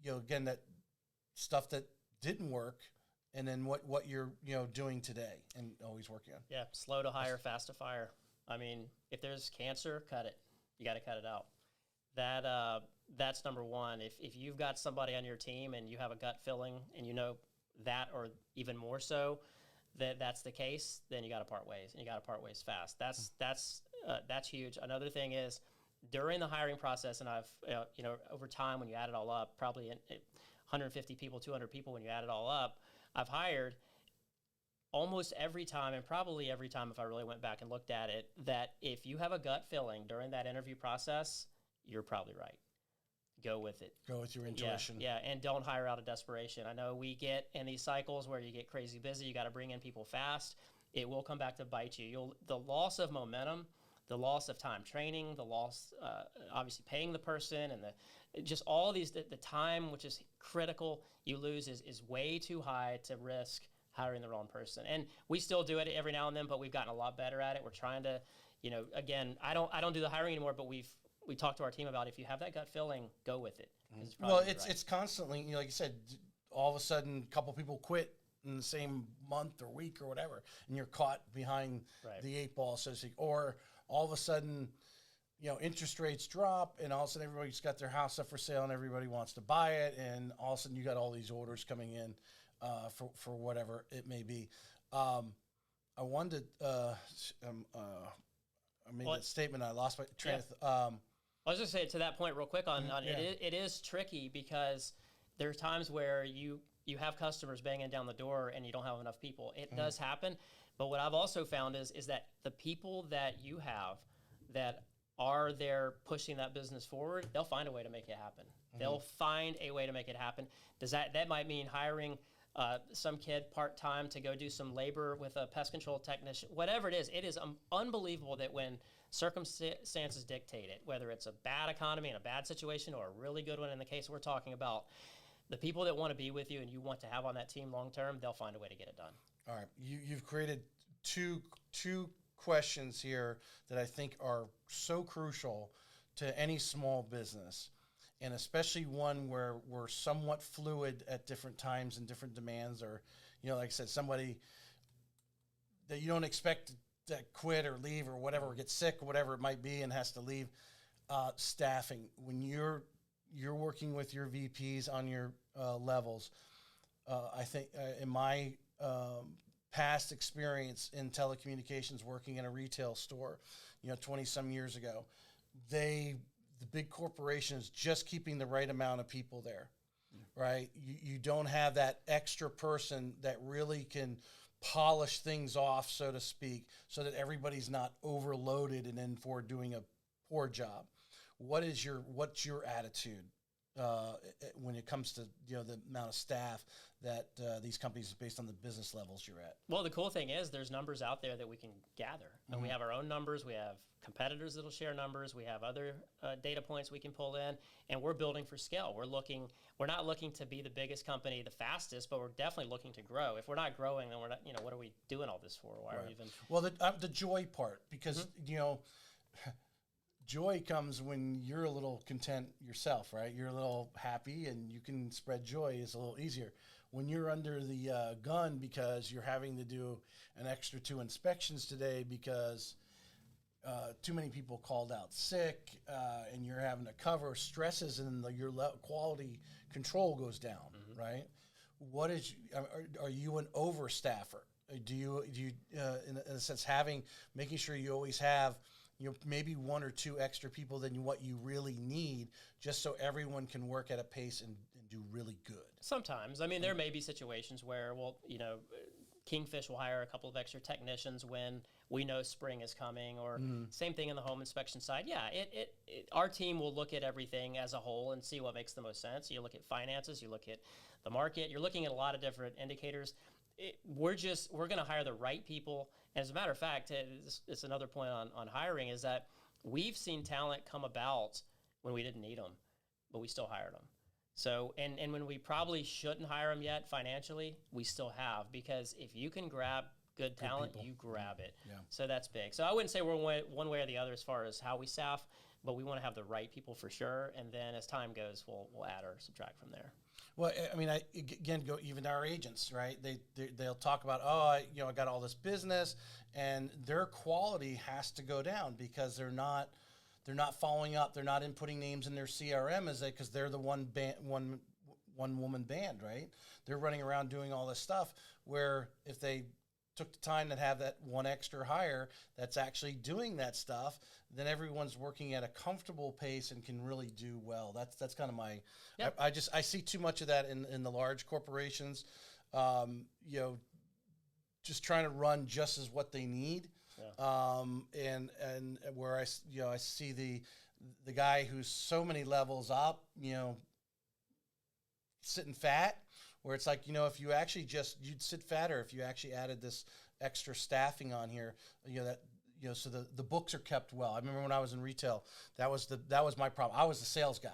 Speaker 1: again, that stuff that didn't work, and then what you're doing today and always working on?
Speaker 2: Yeah, slow to hire, fast to fire. If there's cancer, cut it. You got to cut it out. That's number one. If you've got somebody on your team and you have a gut feeling, and that, or even more so, that's the case, then you got to part ways, and you got to part ways fast. That's huge. Another thing is, during the hiring process, and I've over time, when you add it all up, probably 150 people, 200 people, when you add it all up, I've hired almost every time, and probably every time if I really went back and looked at it, that if you have a gut feeling during that interview process, you're probably right. Go with it.
Speaker 1: Go with your intuition.
Speaker 2: Yeah, and don't hire out of desperation. I know we get in these cycles where you get crazy busy. You got to bring in people fast. It will come back to bite you. The loss of momentum, the loss of time training, the loss, obviously paying the person, and just all of these, the time, which is critical, you lose is way too high to risk hiring the wrong person. And we still do it every now and then, but we've gotten a lot better at it. We're trying to, again, I don't do the hiring anymore, but we talked to our team about, if you have that gut feeling, go with it.
Speaker 1: It's constantly, like you said, all of a sudden a couple people quit in the same month or week or whatever, and you're caught behind the 8 ball, so to speak. Or all of a sudden, interest rates drop, and all of a sudden everybody's got their house up for sale and everybody wants to buy it, and all of a sudden you got all these orders coming in for whatever it may be. I wanted I made that statement, I lost my train of thought.
Speaker 2: I was just saying, to that point real quick on it is tricky, because there are times where you have customers banging down the door and you don't have enough people. It does happen. But what I've also found is that the people that you have that are there pushing that business forward, they'll find a way to make it happen. They'll find a way to make it happen. That might mean hiring some kid part-time to go do some labor with a pest control technician, whatever it is. It is unbelievable that when circumstances dictate it, whether it's a bad economy and a bad situation or a really good one in the case we're talking about. The people that want to be with you and you want to have on that team long term, they'll find a way to get it done.
Speaker 1: All right, you've created two questions here that I think are so crucial to any small business, and especially one where we're somewhat fluid at different times and different demands, or, like I said, somebody that you don't expect to quit or leave or whatever, or get sick or whatever it might be and has to leave. Staffing, when you're working with your VPs on your levels, I think in my past experience in telecommunications, working in a retail store, 20 some years ago, the big corporations just keeping the right amount of people there, right? You don't have that extra person that really can polish things off, so to speak, so that everybody's not overloaded and then for doing a poor job. What's your attitude when it comes to the amount of staff that these companies, based on the business levels you're at?
Speaker 2: Well, the cool thing is there's numbers out there that we can gather. And we have our own numbers. We have competitors that'll share numbers. We have other data points we can pull in, and we're building for scale. We're not looking to be the biggest company the fastest, but we're definitely looking to grow. If we're not growing, then we're not, what are we doing all this for? Why are we even?
Speaker 1: Well, the joy part, because, joy comes when you're a little content yourself, right? You're a little happy and you can spread joy. It's a little easier. When you're under the gun because you're having to do an extra 2 inspections today because too many people called out sick and you're having to cover stresses and your quality control goes down, right? Are you an overstaffer? Do you in a sense, making sure you always have maybe 1 or 2 extra people than what you really need, just so everyone can work at a pace and do really good?
Speaker 2: Sometimes. I mean, there may be situations where, Kingfish will hire a couple of extra technicians when we know spring is coming, or same thing in the home inspection side. Yeah, our team will look at everything as a whole and see what makes the most sense. You look at finances, you look at the market, you're looking at a lot of different indicators. We're going to hire the right people. And as a matter of fact, it's another point on hiring, is that we've seen talent come about when we didn't need them, but we still hired them. So, and when we probably shouldn't hire them yet financially, we still have, because if you can grab good talent, you grab it.
Speaker 1: Yeah.
Speaker 2: So that's big. So I wouldn't say we're one way or the other as far as how we staff, but we want to have the right people for sure. And then as time goes, we'll add or subtract from there.
Speaker 1: Well, I mean, go even our agents, right? They'll talk about, I got all this business, and their quality has to go down because they're not following up, they're not inputting names in their CRM because they're the one woman band, right? They're running around doing all this stuff, where if they took the time to have that one extra hire that's actually doing that stuff, then everyone's working at a comfortable pace and can really do well. That's kind of my, yep. I see too much of that in the large corporations, just trying to run just as what they need. Yeah. And where I see the guy who's so many levels up, sitting fat, where it's like, if you actually you'd sit fatter if you actually added this extra staffing on here, so the books are kept well. I remember when I was in retail, that was my problem. I was the sales guy.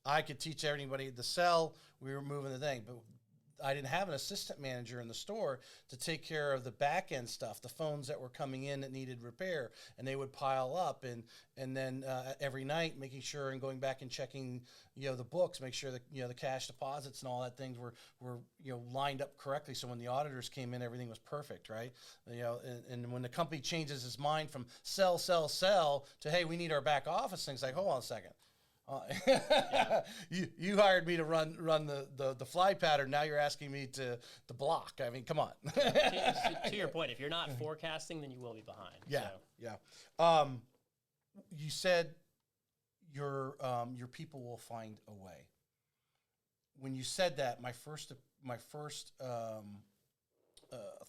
Speaker 1: I could teach everybody to sell. We were moving the thing, but I didn't have an assistant manager in the store to take care of the back end stuff, the phones that were coming in that needed repair, and they would pile up, and then every night making sure and going back and checking the books, make sure that the cash deposits and all that things were lined up correctly. So when the auditors came in, everything was perfect, right? And when the company changes its mind from sell to, hey, we need our back office things, like, hold on a second. Yeah. You hired me to run the fly pattern. Now you're asking me to block. I mean, come on.
Speaker 2: To your point, if you're not forecasting, then you will be behind.
Speaker 1: Yeah,
Speaker 2: so.
Speaker 1: Yeah. You said your people will find a way. When you said that, my first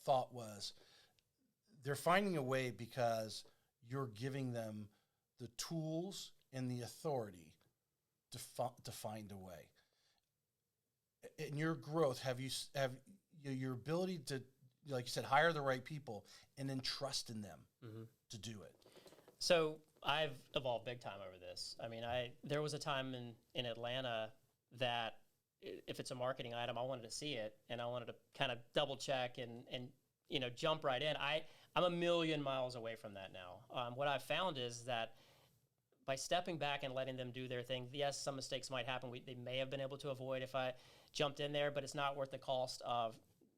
Speaker 1: thought was they're finding a way because you're giving them the tools and the authority to find a way. In your growth, have your ability to, like you said, hire the right people and then trust in them to do it?
Speaker 2: So I've evolved big time over this. I mean, there was a time in Atlanta that if it's a marketing item, I wanted to see it and I wanted to kind of double check and jump right in. I'm a million miles away from that now. What I've found is that by stepping back and letting them do their thing, yes, some mistakes might happen. They may have been able to avoid if I jumped in there, but it's not worth the cost of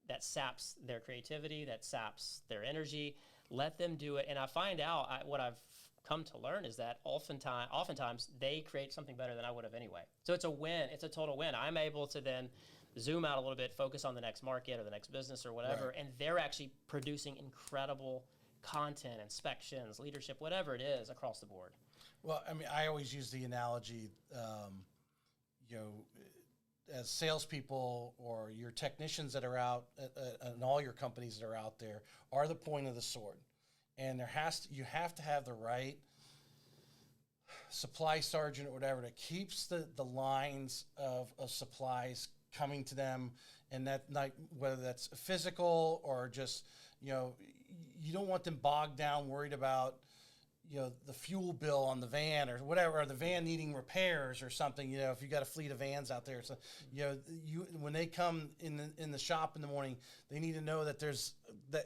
Speaker 2: that saps their creativity, that saps their energy. Let them do it. And I find out what I've come to learn is that oftentimes they create something better than I would have anyway. So it's a win. It's a total win. I'm able to then zoom out a little bit, focus on the next market or the next business or whatever, right. And they're actually producing incredible content, inspections, leadership, whatever it is across the board.
Speaker 1: Well, I mean, I always use the analogy, as salespeople or your technicians that are out and all your companies that are out there are the point of the sword. And you have to have the right supply sergeant or whatever that keeps the lines of supplies coming to them, and that like whether that's physical or just you don't want them bogged down worried about the fuel bill on the van or whatever, or the van needing repairs or something. If you got a fleet of vans out there, so when they come in the shop in the morning, they need to know that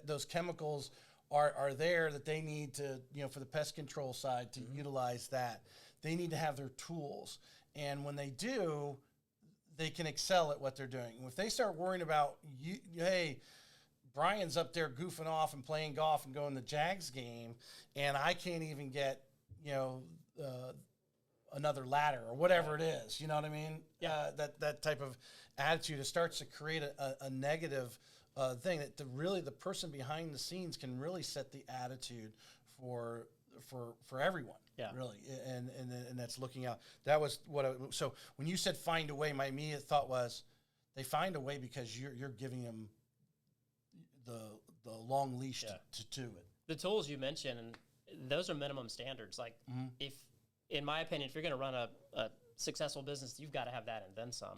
Speaker 1: those chemicals are there that they need to for the pest control side to utilize that. They need to have their tools, and when they do, they can excel at what they're doing. If they start worrying about hey, Brian's up there goofing off and playing golf and going to the Jags game, and I can't even get another ladder or whatever it is. You know what I mean?
Speaker 2: Yeah.
Speaker 1: That type of attitude, it starts to create a negative thing that the person behind the scenes can really set the attitude for everyone.
Speaker 2: Yeah.
Speaker 1: Really, and that's looking out. That was so when you said find a way, my immediate thought was they find a way because you're giving them the long leash to it.
Speaker 2: The tools you mentioned, those are minimum standards. Like if, in my opinion, if you're going to run a successful business, you've got to have that and then some.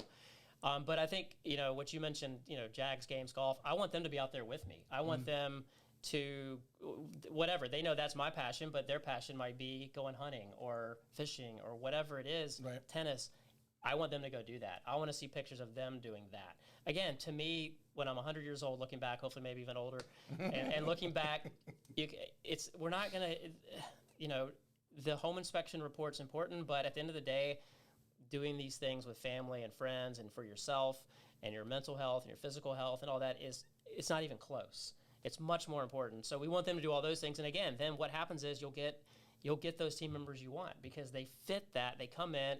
Speaker 2: But I think, what you mentioned, Jags games, golf, I want them to be out there with me. I want them to whatever. They know that's my passion, but their passion might be going hunting or fishing or whatever it is, right. Tennis. I want them to go do that. I want to see pictures of them doing that. Again, to me, when I'm 100 years old, looking back, hopefully maybe even older, and looking back, we're not going to, the home inspection report's important, but at the end of the day, doing these things with family and friends and for yourself and your mental health and your physical health and all that it's not even close. It's much more important. So we want them to do all those things. And again, then what happens is you'll get those team members you want because they fit that. They come in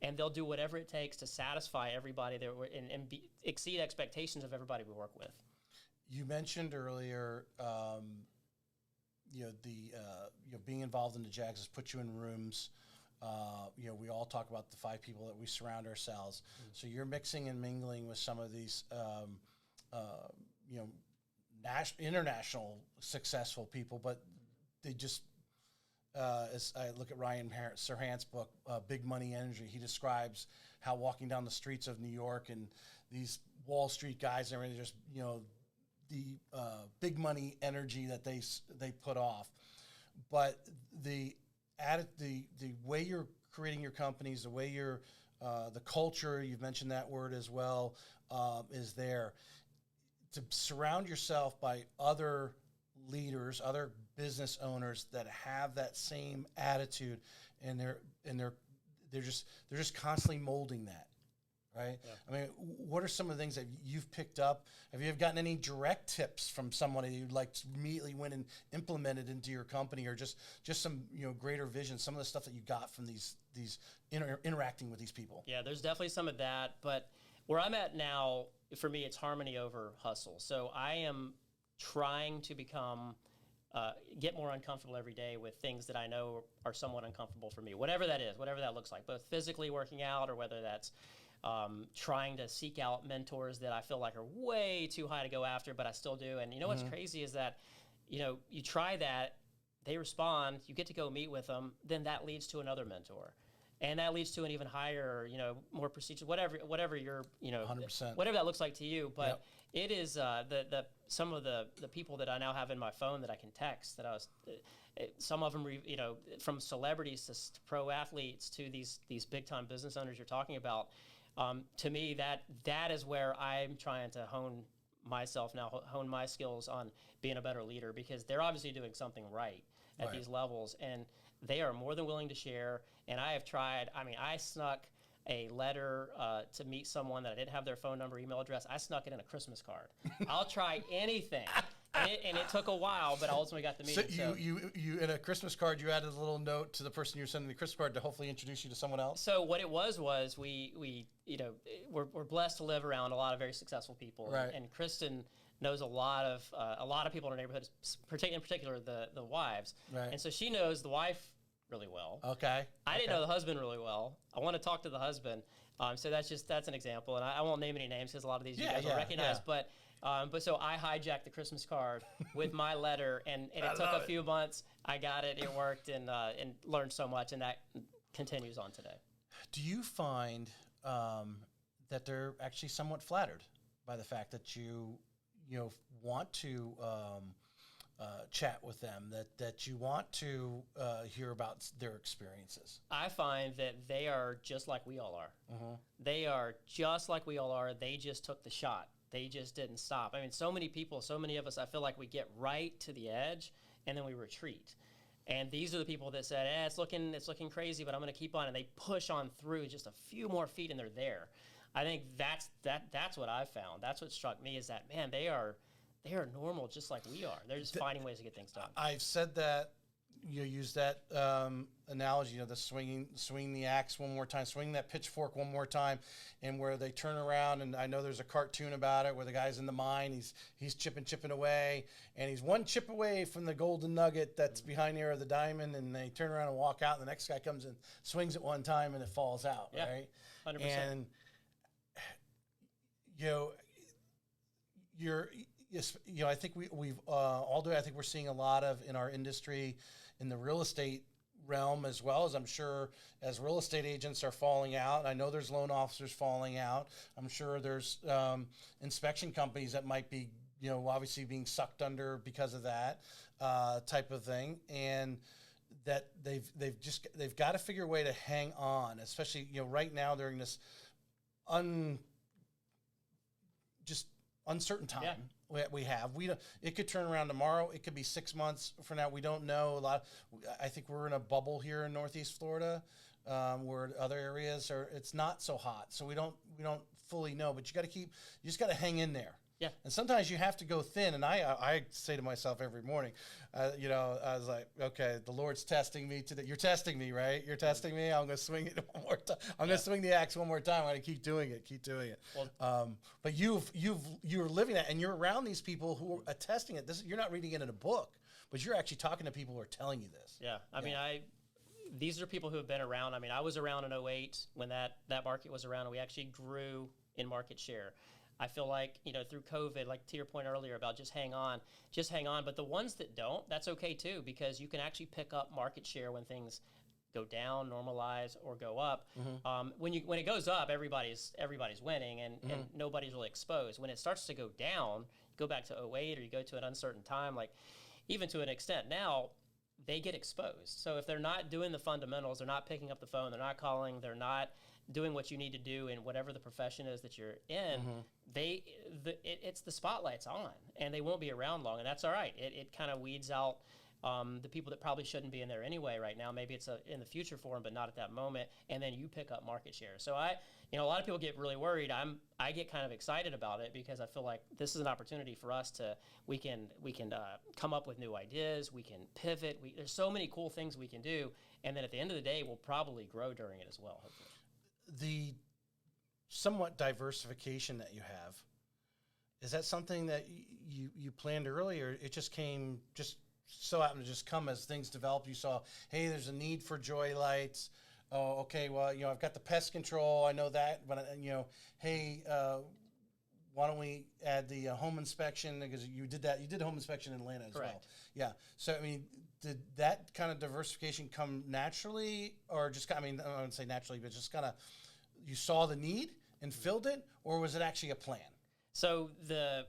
Speaker 2: and they'll do whatever it takes to satisfy everybody there and exceed expectations of everybody we work with.
Speaker 1: You mentioned earlier, being involved in the Jags has put you in rooms. We all talk about the 5 people that we surround ourselves. So you're mixing and mingling with some of these, international successful people, but they just, as I look at Ryan Serhant's book, Big Money Energy, he describes how walking down the streets of New York and these Wall Street guys and everything, just, the big money energy that they put off. But the way you're creating your companies, the way you're, the culture, you've mentioned that word as well, is there. To surround yourself by other leaders, other business owners that have that same attitude, and they're just constantly molding that, right? Yeah. I mean, what are some of the things that you've picked up? Have you gotten any direct tips from somebody you immediately went and implemented into your company, or just some greater vision? Some of the stuff that you got from these interacting with these people.
Speaker 2: Yeah, there's definitely some of that, but where I'm at now, for me, it's harmony over hustle. So I am trying to get more uncomfortable every day with things that I know are somewhat uncomfortable for me, whatever that is, whatever that looks like, both physically working out or whether that's trying to seek out mentors that I feel like are way too high to go after, but I still do. And what's crazy is that, you try that, they respond, you get to go meet with them, then that leads to another mentor. and that leads to an even higher, more prestigious, whatever your,
Speaker 1: 100%.
Speaker 2: whatever that looks like to you. But
Speaker 1: Yep.
Speaker 2: it is the some of the people that I now have in my phone that I can text that I was. Some of them, from celebrities to pro athletes to these big time business owners you're talking about. To me, that is where I'm trying to hone myself now, hone my skills on being a better leader, because they're obviously doing something right at these levels, and they are more than willing to share. And I have tried. I mean, I snuck a letter to meet someone that I didn't have their phone number, email address. I snuck it in a Christmas card. I'll try anything. And it took a while, but I ultimately got the meeting.
Speaker 1: So you in a Christmas card, you added a little note to the person you're sending the Christmas card to hopefully introduce you to someone else?
Speaker 2: So what it was we're blessed to live around a lot of very successful people.
Speaker 1: Right.
Speaker 2: And Kristen knows a lot of people in our neighborhood, in particular the wives.
Speaker 1: Right.
Speaker 2: And so she knows the wife really well.
Speaker 1: Okay.
Speaker 2: I didn't know the husband really well. I want to talk to the husband. So that's an example. And I won't name any names because a lot of these you guys will recognize.
Speaker 1: Yeah.
Speaker 2: But so I hijacked the Christmas card with my letter, and it took a few months. I got it. It worked, and learned so much, and that continues on today.
Speaker 1: Do you find that they're actually somewhat flattered by the fact that you want to chat with them, that you want to hear about their experiences?
Speaker 2: I find that they are just like we all are.
Speaker 1: Mm-hmm.
Speaker 2: They are just like we all are. They just took the shot. They just didn't stop. I mean, so many people, so many of us, I feel like we get right to the edge and then we retreat. And these are the people that said, it's looking crazy, but I'm going to keep on. And they push on through just a few more feet and they're there. I think that's what I've found. That's what struck me, is that, man, they are normal just like we are. They're just finding ways to get things done.
Speaker 1: I've said that, use that analogy, the swinging the axe one more time, swing that pitchfork one more time, and where they turn around, and I know there's a cartoon about it where the guy's in the mine, he's chipping away, and he's one chip away from the golden nugget that's behind the ear of the diamond, and they turn around and walk out, and the next guy comes and swings it one time, and it falls out, right?
Speaker 2: 100%.
Speaker 1: And I think we've all do. I think we're seeing a lot of in our industry, in the real estate realm, as well as I'm sure as real estate agents are falling out. I know there's loan officers falling out. I'm sure there's inspection companies that might be, obviously being sucked under because of that type of thing, and that they've got to figure a way to hang on, especially right now during this uncertain time.
Speaker 2: Yeah.
Speaker 1: We don't. It could turn around tomorrow. It could be 6 months from now. We don't know. I think we're in a bubble here in Northeast Florida, where other areas it's not so hot. So we don't fully know. But you just got to hang in there.
Speaker 2: Yeah.
Speaker 1: And sometimes you have to go thin. And I say to myself every morning, I was like, okay, the Lord's testing me today. You're testing me, right? You're testing me. I'm going to swing it one more time. I'm going to swing the axe one more time. I'm going to keep doing it. Well, but you're living that, and you're around these people who are attesting it. You're not reading it in a book, but you're actually talking to people who are telling you this.
Speaker 2: Yeah. I mean, these are people who have been around. I mean, I was around in 2008 when that market was around, and we actually grew in market share. I feel like, through COVID, like to your point earlier about just hang on. But the ones that don't, that's okay too, because you can actually pick up market share when things go down, normalize, or go up. Mm-hmm. When it goes up, everybody's winning, and nobody's really exposed. When it starts to go down, go back to 2008, or you go to an uncertain time, like even to an extent now, they get exposed. So if they're not doing the fundamentals, they're not picking up the phone, they're not calling, they're not doing what you need to do in whatever the profession is that you're in, it's the spotlight's on, and they won't be around long, and that's all right. It kind of weeds out the people that probably shouldn't be in there anyway right now. Maybe it's in the future for them, but not at that moment, and then you pick up market share. So a lot of people get really worried. I get kind of excited about it because I feel like this is an opportunity for us we can come up with new ideas, we can pivot. There's so many cool things we can do, and then at the end of the day, we'll probably grow during it as well, hopefully.
Speaker 1: The somewhat diversification that you have, is that something that you planned earlier? It just so happened to just come as things developed. You saw, hey, there's a need for joy lights. Oh, okay, well, I've got the pest control. I know that, but hey, why don't we add the home inspection, because you did that. You did home inspection in Atlanta as well.
Speaker 2: Correct.
Speaker 1: Yeah. So, I mean, did that kind of diversification come naturally, or just, I mean, I wouldn't say naturally, but just kind of you saw the need and filled it, or was it actually a plan?
Speaker 2: So the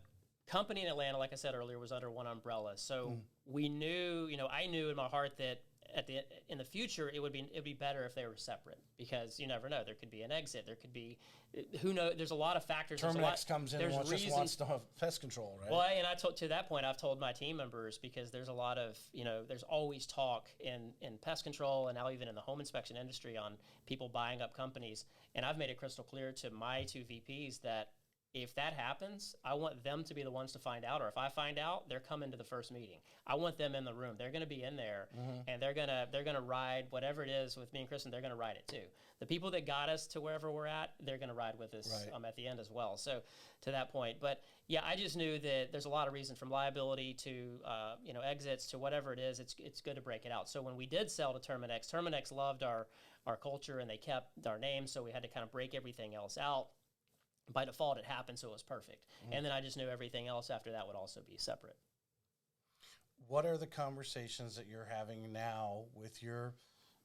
Speaker 2: company in Atlanta, like I said earlier, was under one umbrella. So we knew, I knew in my heart that in the future it'd be better if they were separate, because you never know, there could be an exit, there could be, who knows, there's a lot of factors.
Speaker 1: Terminix comes in and wants to have pest control, right?
Speaker 2: Well, and to that point, I've told my team members, because there's a lot of, there's always talk in pest control and now even in the home inspection industry on people buying up companies, and I've made it crystal clear to my two VPs that if that happens, I want them to be the ones to find out, or if I find out, they're coming to the first meeting. I want them in the room. They're going to be in there, and they're gonna ride whatever it is with me and Kristen. They're going to ride it too. The people that got us to wherever we're at, they're going to ride with us at the end as well. So to that point, but yeah, I just knew that there's a lot of reason, from liability to exits to whatever it is. It's good to break it out. So when we did sell to Terminix loved our culture and they kept our name, so we had to kind of break everything else out. By default, it happened, so it was perfect. And then I just knew everything else after that would also be separate.
Speaker 1: What are the conversations that you're having now with your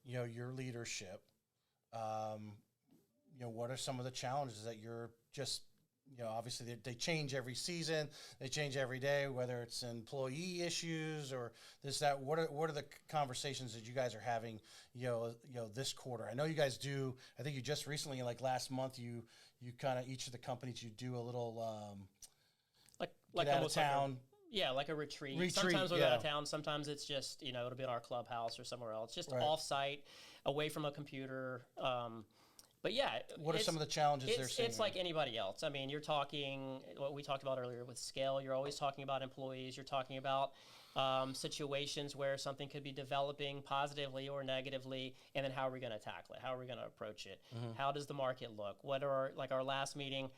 Speaker 1: leadership? What are some of the challenges that you're just, obviously they change every season, they change every day, whether it's employee issues or this, that. What are the conversations that you guys are having, this quarter? I know you guys do. I think you just recently, like last month, you kind of, each of the companies, you do a little
Speaker 2: like
Speaker 1: out of town.
Speaker 2: Like a retreat. Sometimes we'll go out of town. Sometimes it's just, it'll be in our clubhouse or somewhere else, just off-site, away from a computer. But yeah.
Speaker 1: What are some of the challenges they're seeing?
Speaker 2: It's like anybody else. I mean, you're talking, what we talked about earlier with scale, you're always talking about employees, you're talking about situations where something could be developing positively or negatively, and then how are we going to tackle it? How are we going to approach it? How does the market look? What are, like our last meeting,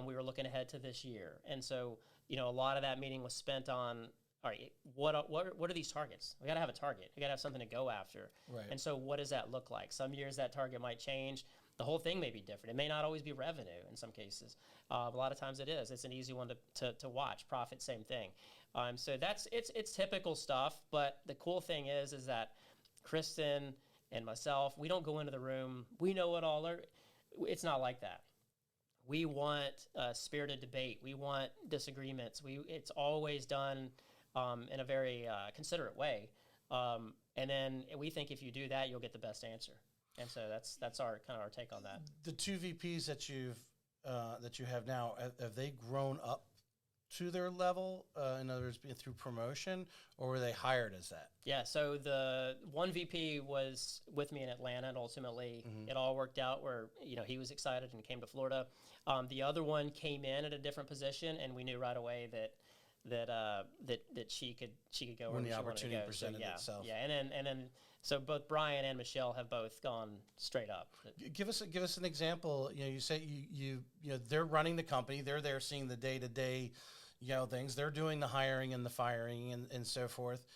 Speaker 2: we were looking ahead to this year. And so, a lot of that meeting was spent on, all right, what are these targets? We got to have a target. We got to have something to go after. Right. And so what does that look like? Some years that target might change. The whole thing may be different. It may not always be revenue in some cases. A lot of times it is. It's an easy one to watch. Profit, same thing. So it's typical stuff. But the cool thing is that Kristen and myself, we don't go into the room. We know it all. It's not like that. We want spirited debate. We want disagreements. It's always done in a very considerate way. And then we think if you do that, you'll get the best answer. And so that's our kind of our take on that.
Speaker 1: The two VPs that you have now, have they grown up to their level? In other words, through promotion, or were they hired as that?
Speaker 2: Yeah. So the one VP was with me in Atlanta, and ultimately it all worked out where he was excited and came to Florida. The other one came in at a different position, and we knew right away that she could go
Speaker 1: when
Speaker 2: where
Speaker 1: the
Speaker 2: she
Speaker 1: opportunity
Speaker 2: wanted to go.
Speaker 1: presented itself.
Speaker 2: Yeah, and then so both Brian and Michelle have both gone straight up.
Speaker 1: Give us an example. You say you they're running the company. They're there seeing the day-to-day things. They're doing the hiring and the firing and so forth.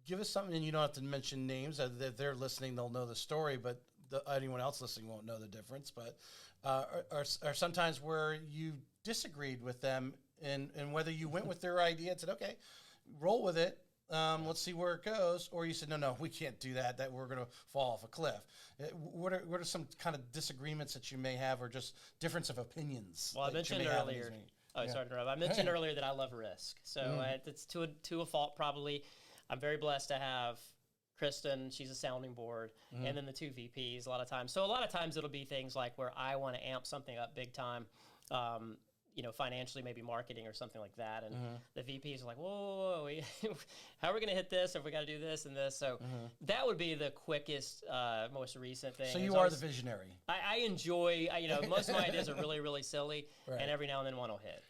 Speaker 1: Give us something, and you don't have to mention names. They're listening, they'll know the story, but anyone else listening won't know the difference. But are sometimes where you disagreed with them and whether you went with their idea and said, okay, roll with it. Let's see where it goes. Or you said, no, we can't do that. That we're going to fall off a cliff. What are some kind of disagreements that you may have, or just difference of opinions?
Speaker 2: Well, I mentioned earlier. Sorry to interrupt. I mentioned earlier that I love risk. So it's to a fault probably. I'm very blessed to have Kristen. She's a sounding board, and then the two VPs a lot of times. So a lot of times it'll be things like where I want to amp something up big time. Financially, maybe marketing or something like that. And the VPs are like, whoa, how are we going to hit this if we got to do this and this? So that would be the quickest, most recent thing.
Speaker 1: So you are the visionary.
Speaker 2: I enjoy, most of my ideas are really, really silly, and every now and then one will hit.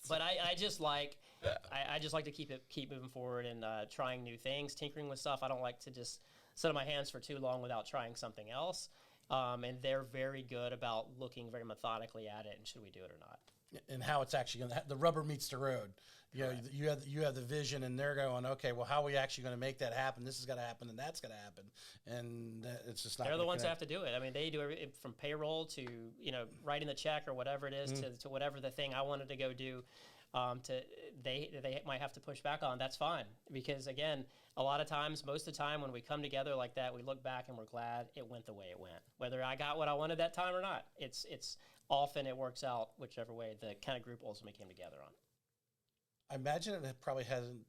Speaker 2: But I just like to keep moving forward and trying new things, tinkering with stuff. I don't like to just sit on my hands for too long without trying something else. And they're very good about looking very methodically at it and should we do it or not.
Speaker 1: And how it's actually going to, the rubber meets the road. You know, you have the vision, and they're going, okay, well, how are we actually going to make that happen? This is going to happen, and that's going to happen, and it's just not.
Speaker 2: They're the ones that have to do it. I mean, they do everything from payroll to writing the check or whatever it is to whatever the thing I wanted to go do. They might have to push back on. That's fine, because again, a lot of times, most of the time, when we come together like that, we look back and we're glad it went the way it went. Whether I got what I wanted that time or not, it's often it works out whichever way the kind of group ultimately came together on.
Speaker 1: I imagine it probably hasn't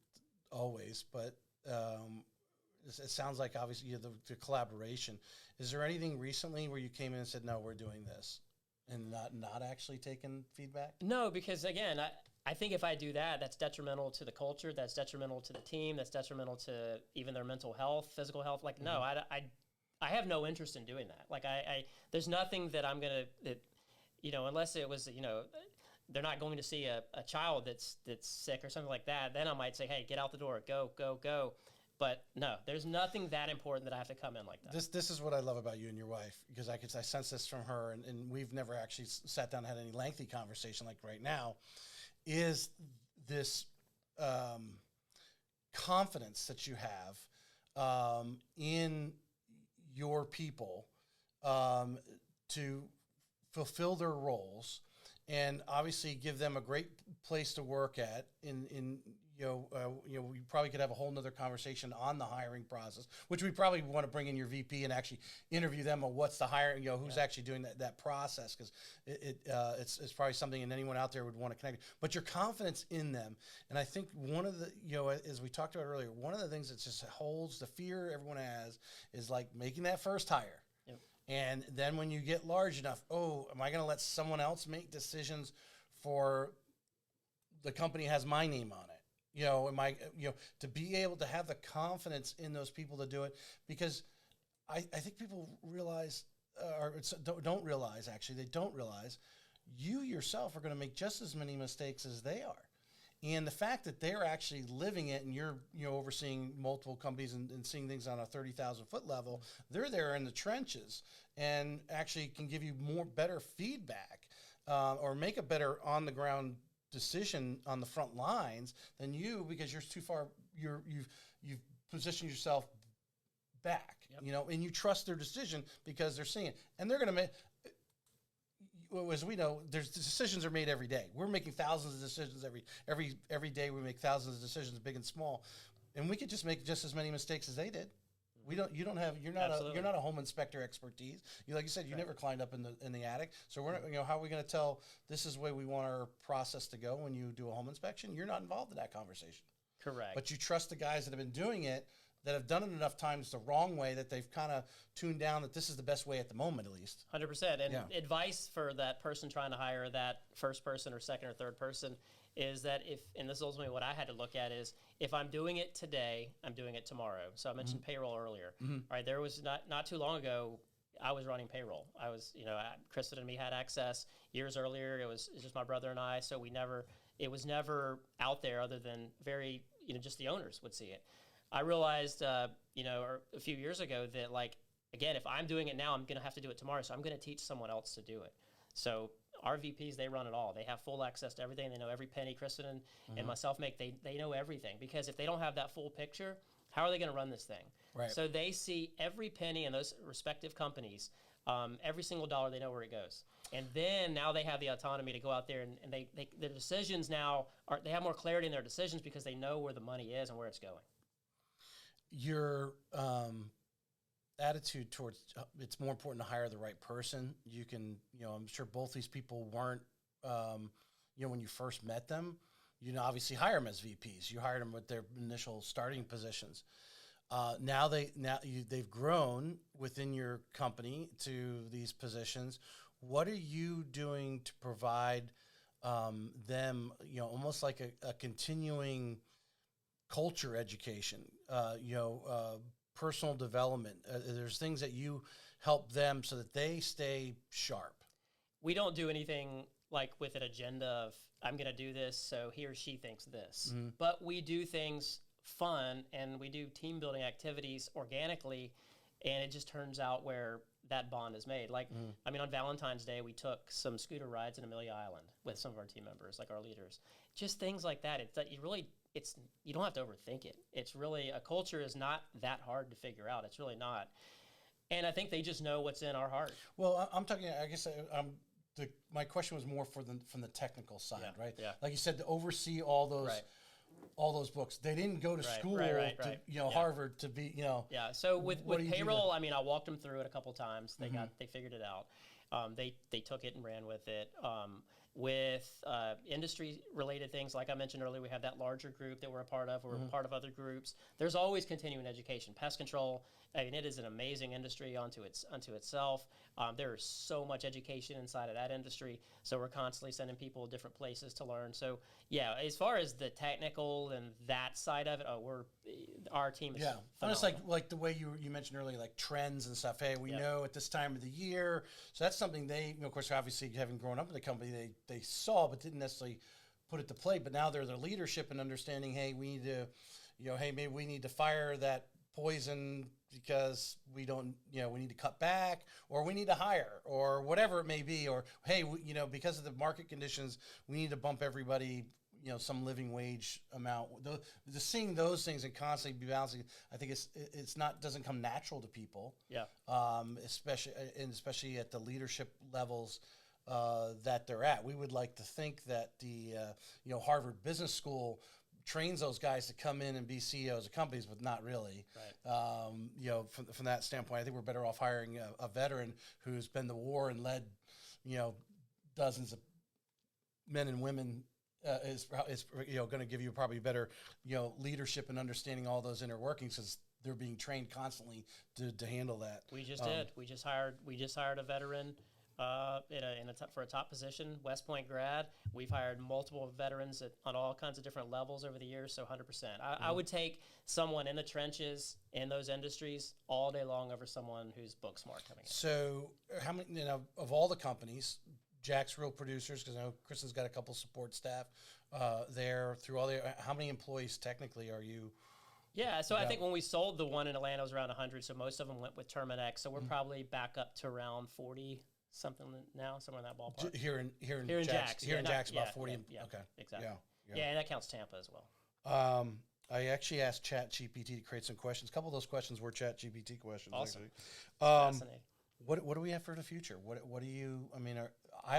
Speaker 1: always, but it sounds like obviously the collaboration. Is there anything recently where you came in and said, no, we're doing this, and not actually taking feedback?
Speaker 2: No, because again, I think if I do that, that's detrimental to the culture, that's detrimental to the team, that's detrimental to even their mental health, physical health. Like, no, I have no interest in doing that. Like, there's nothing that I'm going to, unless it was, they're not going to see a child that's sick or something like that, then I might say, hey, get out the door, go, go, go. But no, there's nothing that important that I have to come in like that.
Speaker 1: This is what I love about you and your wife, because I sense this from her, and we've never actually sat down and had any lengthy conversation like right now, is this confidence that you have in your people to fulfill their roles, and obviously give them a great place to work at. We probably could have a whole nother conversation on the hiring process, which we probably want to bring in your VP and actually interview them on what's the hiring, who's actually doing that process, because it's probably something and anyone out there would want to connect. But your confidence in them, and I think one of the, as we talked about earlier, one of the things that just holds the fear everyone has is like making that first hire. And then when you get large enough, am I going to let someone else make decisions for the company has my name on it? Am I, to be able to have the confidence in those people to do it? Because I think people realize, don't realize, they don't realize you yourself are going to make just as many mistakes as they are. And the fact that they're actually living it, and you're overseeing multiple companies and seeing things on a 30,000 foot level, they're there in the trenches and actually can give you better feedback or make a better on the ground decision on the front lines than you, because you're too far. You've positioned yourself back, and you trust their decision because they're seeing it, and they're going to make. As we know, decisions are made every day. We're making thousands of decisions every day. We make thousands of decisions, big and small, and we could just make just as many mistakes as they did. You're not a home inspector expertise. Like you said, you never climbed up in the attic. So we're not, how are we going to tell this is the way we want our process to go when you do a home inspection? You're not involved in that conversation.
Speaker 2: Correct.
Speaker 1: But you trust the guys that have been doing it, that have done it enough times the wrong way, that they've kind of tuned down that this is the best way at the moment, at least.
Speaker 2: 100%. And advice for that person trying to hire that first person or second or third person is that and this is ultimately what I had to look at, is if I'm doing it today, I'm doing it tomorrow. So I mentioned payroll earlier. All right, there was not too long ago, I was running payroll. I was, Kristen and me had access. Years earlier, it was just my brother and I, so it was never out there other than just the owners would see it. I realized, a few years ago that, like, again, if I'm doing it now, I'm going to have to do it tomorrow. So I'm going to teach someone else to do it. So our VPs, they run it all. They have full access to everything. They know every penny Kristen and myself make. They know everything, because if they don't have that full picture, how are they going to run this thing?
Speaker 1: Right.
Speaker 2: So they see every penny in those respective companies, every single dollar. They know where it goes. And then now they have the autonomy to go out there and their decisions now they have more clarity in their decisions because they know where the money is and where it's going.
Speaker 1: Your attitude towards it's more important to hire the right person. You can, I'm sure both these people weren't, when you first met them, obviously hire them as VPs. You hired them with their initial starting positions. Now they've grown within your company to these positions. What are you doing to provide them, almost like a continuing culture education, personal development? There's things that you help them so that they stay sharp.
Speaker 2: We don't do anything like with an agenda of, I'm going to do this, so he or she thinks this. But we do things fun, and we do team building activities organically, and it just turns out where that bond is made. Like, I mean, on Valentine's Day, we took some scooter rides in Amelia Island with some of our team members, like our leaders. Just things like that. It's that you don't have to overthink it. It's really, a culture is not that hard to figure out. It's really not. And I think they just know what's in our heart.
Speaker 1: Well, I'm talking, I guess my question was more from the technical side, right?
Speaker 2: Yeah.
Speaker 1: Like you said, to oversee all those books. They didn't go to school to Harvard to be,
Speaker 2: Yeah. So with payroll, I mean, I walked them through it a couple times. They figured it out. They took it and ran with it. With industry-related things, like I mentioned earlier, we have that larger group that we're a part of. We're a part of other groups. There's always continuing education. Pest control, I mean, it is an amazing industry unto itself. There is so much education inside of that industry, so we're constantly sending people to different places to learn. So, yeah, as far as the technical and that side of it, our team is phenomenal.
Speaker 1: And it's like the way you mentioned earlier, like trends and stuff. Hey, we know at this time of the year, so that's something they, of course, obviously having grown up in the company, they saw but didn't necessarily put it to play. But now they're the leadership and understanding. Hey, we need to, hey, maybe we need to fire that poison because we don't, we need to cut back, or we need to hire, or whatever it may be, or hey, because of the market conditions, we need to bump everybody, some living wage amount. Just seeing those things and constantly be balancing, I think doesn't come natural to people.
Speaker 2: Yeah.
Speaker 1: Especially at the leadership levels that they're at. We would like to think that the Harvard Business School trains those guys to come in and be CEOs of companies, but not really.
Speaker 2: Right.
Speaker 1: From that standpoint, I think we're better off hiring a veteran who's been to war and led, dozens of men and women. Is going to give you probably better leadership and understanding all those inner workings, because they're being trained constantly to handle that.
Speaker 2: We just did. We just hired a veteran for a top position, West Point grad. We've hired multiple veterans on all kinds of different levels over the years, so 100%. I would take someone in the trenches in those industries all day long over someone who's book smart coming in.
Speaker 1: So how many, of all the companies, Jack's real producers, because I know Kristen's got a couple support staff there through all how many employees technically are you?
Speaker 2: Yeah, so I think when we sold the one in Atlanta, it was around 100, so most of them went with Terminex, so we're probably back up to around 40 something now, somewhere in that ballpark.
Speaker 1: Here in Jack's, about 40.
Speaker 2: Yeah,
Speaker 1: okay,
Speaker 2: exactly. Yeah, and that counts Tampa as well.
Speaker 1: I actually asked ChatGPT to create some questions. A couple of those questions were ChatGPT questions.
Speaker 2: Awesome.
Speaker 1: Actually. Fascinating. What do we have for the future? What do you? I mean,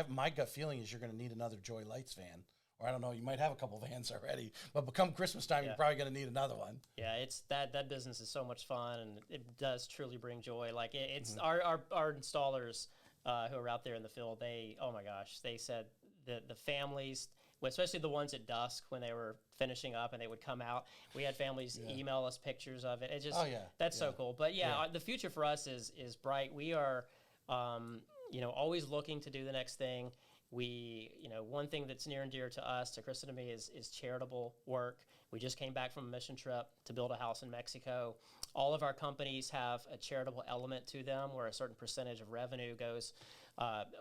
Speaker 1: my gut feeling is you're going to need another Joy Lights van, or I don't know. You might have a couple vans already, but come Christmas time, you're probably going to need another one.
Speaker 2: Yeah, it's that business is so much fun, and it does truly bring joy. Like it's our installers who are out there in the field. Oh my gosh, they said the families, especially the ones at dusk when they were finishing up and they would come out. We had families email us pictures of it. It just that's so cool. But the future for us is bright. We are always looking to do the next thing. We one thing that's near and dear to us, to Kristen and me, is charitable work. We just came back from a mission trip to build a house in Mexico. All of our companies have a charitable element to them, where a certain percentage of revenue goes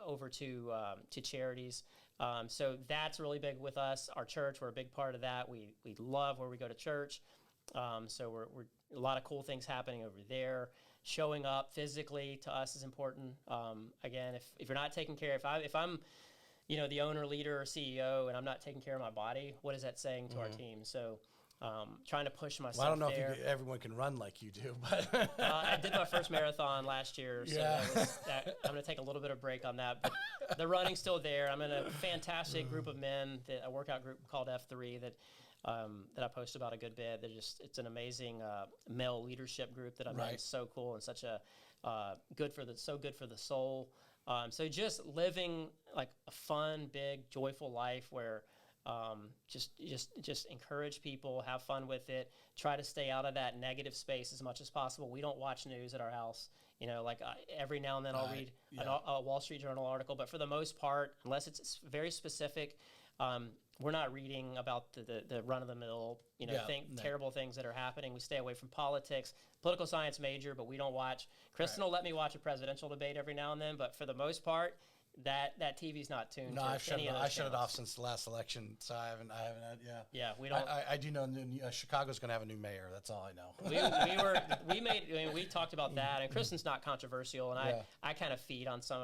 Speaker 2: over to charities. So that's really big with us. Our church, we're a big part of that. We love where we go to church. So we're a lot of cool things happening over there. Showing up physically to us is important. Again, if you're not taking care, if I'm the owner, leader, or CEO, and I'm not taking care of my body, what is that saying to our team? So trying to push myself.
Speaker 1: Well, I don't know
Speaker 2: there.
Speaker 1: if everyone can run like you do, but
Speaker 2: I did my first marathon last year, so I'm going to take a little bit of break on that. But the running's still there. I'm in a fantastic group of men, a workout group called F3 that I post about a good bit. It's an amazing male leadership group that I'm in. It's so cool and such a good for the soul. So just living like a fun, big, joyful life where just encourage people, have fun with it, try to stay out of that negative space as much as possible. We don't watch news at our house. Every now and then I'll read a Wall Street Journal article, but for the most part, unless it's very specific, we're not reading about the run-of-the-mill, terrible things that are happening. We stay away from politics. Political science major, but we don't watch. Kristen will let me watch a presidential debate every now and then, but for the most part, that TV's not tuned.
Speaker 1: No,
Speaker 2: to
Speaker 1: I shut
Speaker 2: any
Speaker 1: it.
Speaker 2: of
Speaker 1: I
Speaker 2: those
Speaker 1: shut it
Speaker 2: channels.
Speaker 1: off since the last election, so I haven't. Yeah.
Speaker 2: Yeah, we don't.
Speaker 1: I do know Chicago's going to have a new mayor. That's all I know.
Speaker 2: We talked about that, and Kristen's not controversial, and
Speaker 1: Yeah.
Speaker 2: I kind of feed on some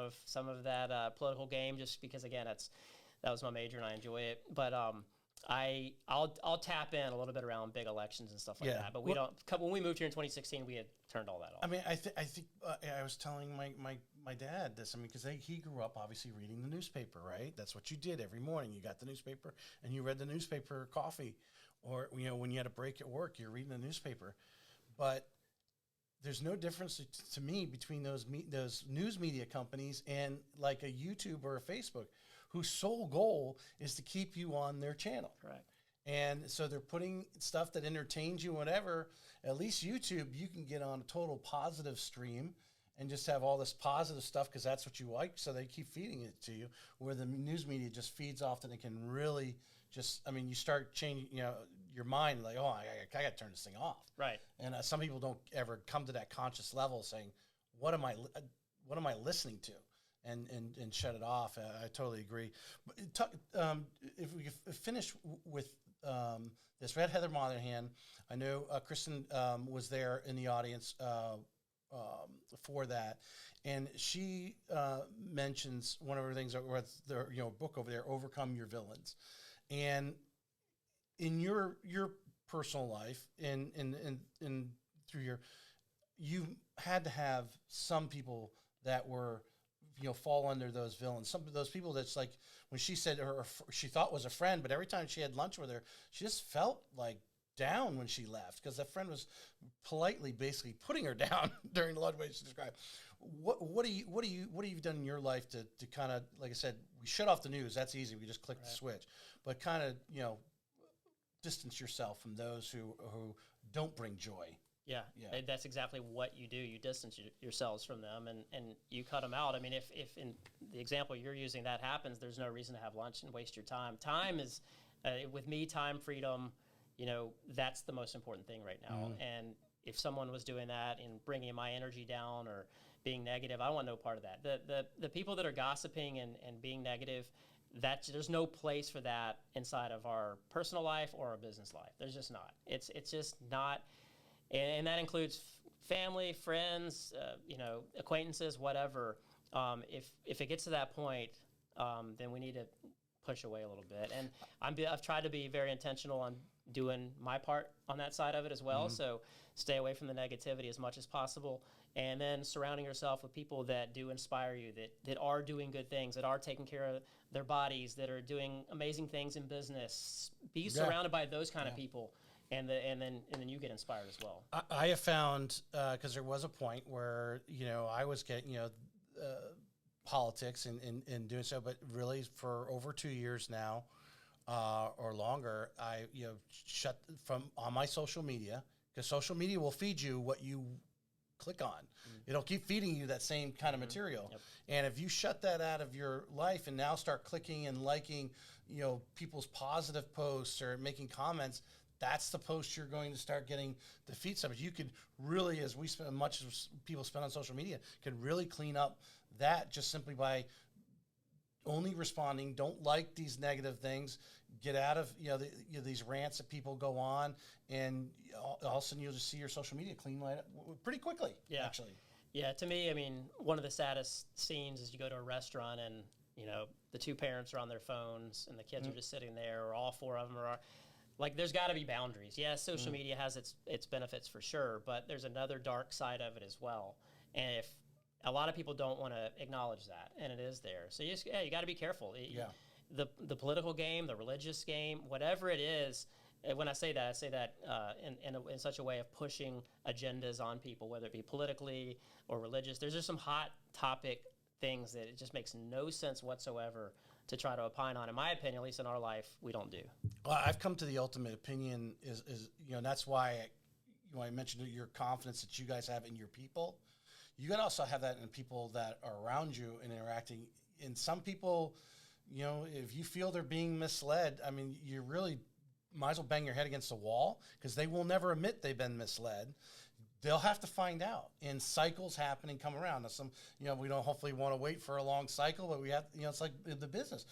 Speaker 2: of that political game just because again that was my major and I enjoy it, but I'll tap in a little bit around big elections and stuff like
Speaker 1: Yeah.
Speaker 2: that, but we don't. When we moved here in 2016, we had turned all that off.
Speaker 1: I mean, I think I was telling my dad this. I mean, because he grew up obviously reading the newspaper, right? That's what you did every morning. You got the newspaper and you read the newspaper, coffee, or when you had a break at work, you're reading the newspaper. But there's no difference to me between those news media companies and like a YouTube or a Facebook, whose sole goal is to keep you on their channel.
Speaker 2: Correct.
Speaker 1: And so they're putting stuff that entertains you, whatever. At least YouTube, you can get on a total positive stream and just have all this positive stuff because that's what you like. So they keep feeding it to you. Where the news media just feeds off, and it can really just. I mean, you start changing, your mind. Like, oh, I got to turn this thing off.
Speaker 2: Right.
Speaker 1: And some people don't ever come to that conscious level, saying, what am I listening to? And shut it off. I totally agree. But if we could finish with this, we had Heather Motherhan. I know Kristen was there in the audience for that, and she mentions one of her things with the book over there, Overcome Your Villains, and in your personal life and through you had to have some people that were fall under those villains. Some of those people that's like when she said she thought was a friend, but every time she had lunch with her, she just felt like down when she left because that friend was politely basically putting her down during the lunch way she described. What have you done in your life to kind of, like I said, we shut off the news. That's easy. We just click the switch, but kind of distance yourself from those who don't bring joy.
Speaker 2: Yeah, that's exactly what you do. You distance yourselves from them, and you cut them out. I mean, if in the example you're using that happens, there's no reason to have lunch and waste your time. Time is, with me, time, freedom, that's the most important thing right now. Mm-hmm. And if someone was doing that and bringing my energy down or being negative, I don't want no part of that. The people that are gossiping and being negative, there's no place for that inside of our personal life or our business life. There's just not. It's just not. And that includes family, friends, acquaintances, whatever. If it gets to that point, then we need to push away a little bit. And I've tried to be very intentional on doing my part on that side of it as well. Mm-hmm. So stay away from the negativity as much as possible. And then surrounding yourself with people that do inspire you, that are doing good things, that are taking care of their bodies, that are doing amazing things in business. Be surrounded by those kind of people. And then you get inspired as well.
Speaker 1: I have found because there was a point where I was getting politics and doing so, but really for over 2 years now or longer, I shut from on my social media because social media will feed you what you click on. Mm-hmm. It'll keep feeding you that same kind of material. Yep. And if you shut that out of your life and now start clicking and liking people's positive posts or making comments. That's the post you're going to start getting the feed stuff. You could really, as we spend much as people spend on social media, could really clean up that just simply by only responding. Don't like these negative things. Get out of these rants that people go on, and all of a sudden you'll just see your social media clean light up pretty quickly. Yeah, actually.
Speaker 2: Yeah, to me, I mean, one of the saddest scenes is you go to a restaurant and the two parents are on their phones and the kids are just sitting there, or all four of them are. Like, there's got to be boundaries. Yes, social media has its benefits for sure, but there's another dark side of it as well. And if a lot of people don't want to acknowledge that, and it is there. So you got to be careful. The political game, the religious game, whatever it is. When I say that in such a way of pushing agendas on people, whether it be politically or religious. There's just some hot topic things that it just makes no sense whatsoever to try to opine on. In my opinion, at least in our life, we don't do.
Speaker 1: Well, I've come to the ultimate opinion is that's why I mentioned your confidence that you guys have in your people. You got to also have that in people that are around you and interacting. And some people, if you feel they're being misled, I mean, you really might as well bang your head against the wall because they will never admit they've been misled. they'll have to find out, and cycles happen and come around. Now some, we don't hopefully want to wait for a long cycle, but we have, it's like the business.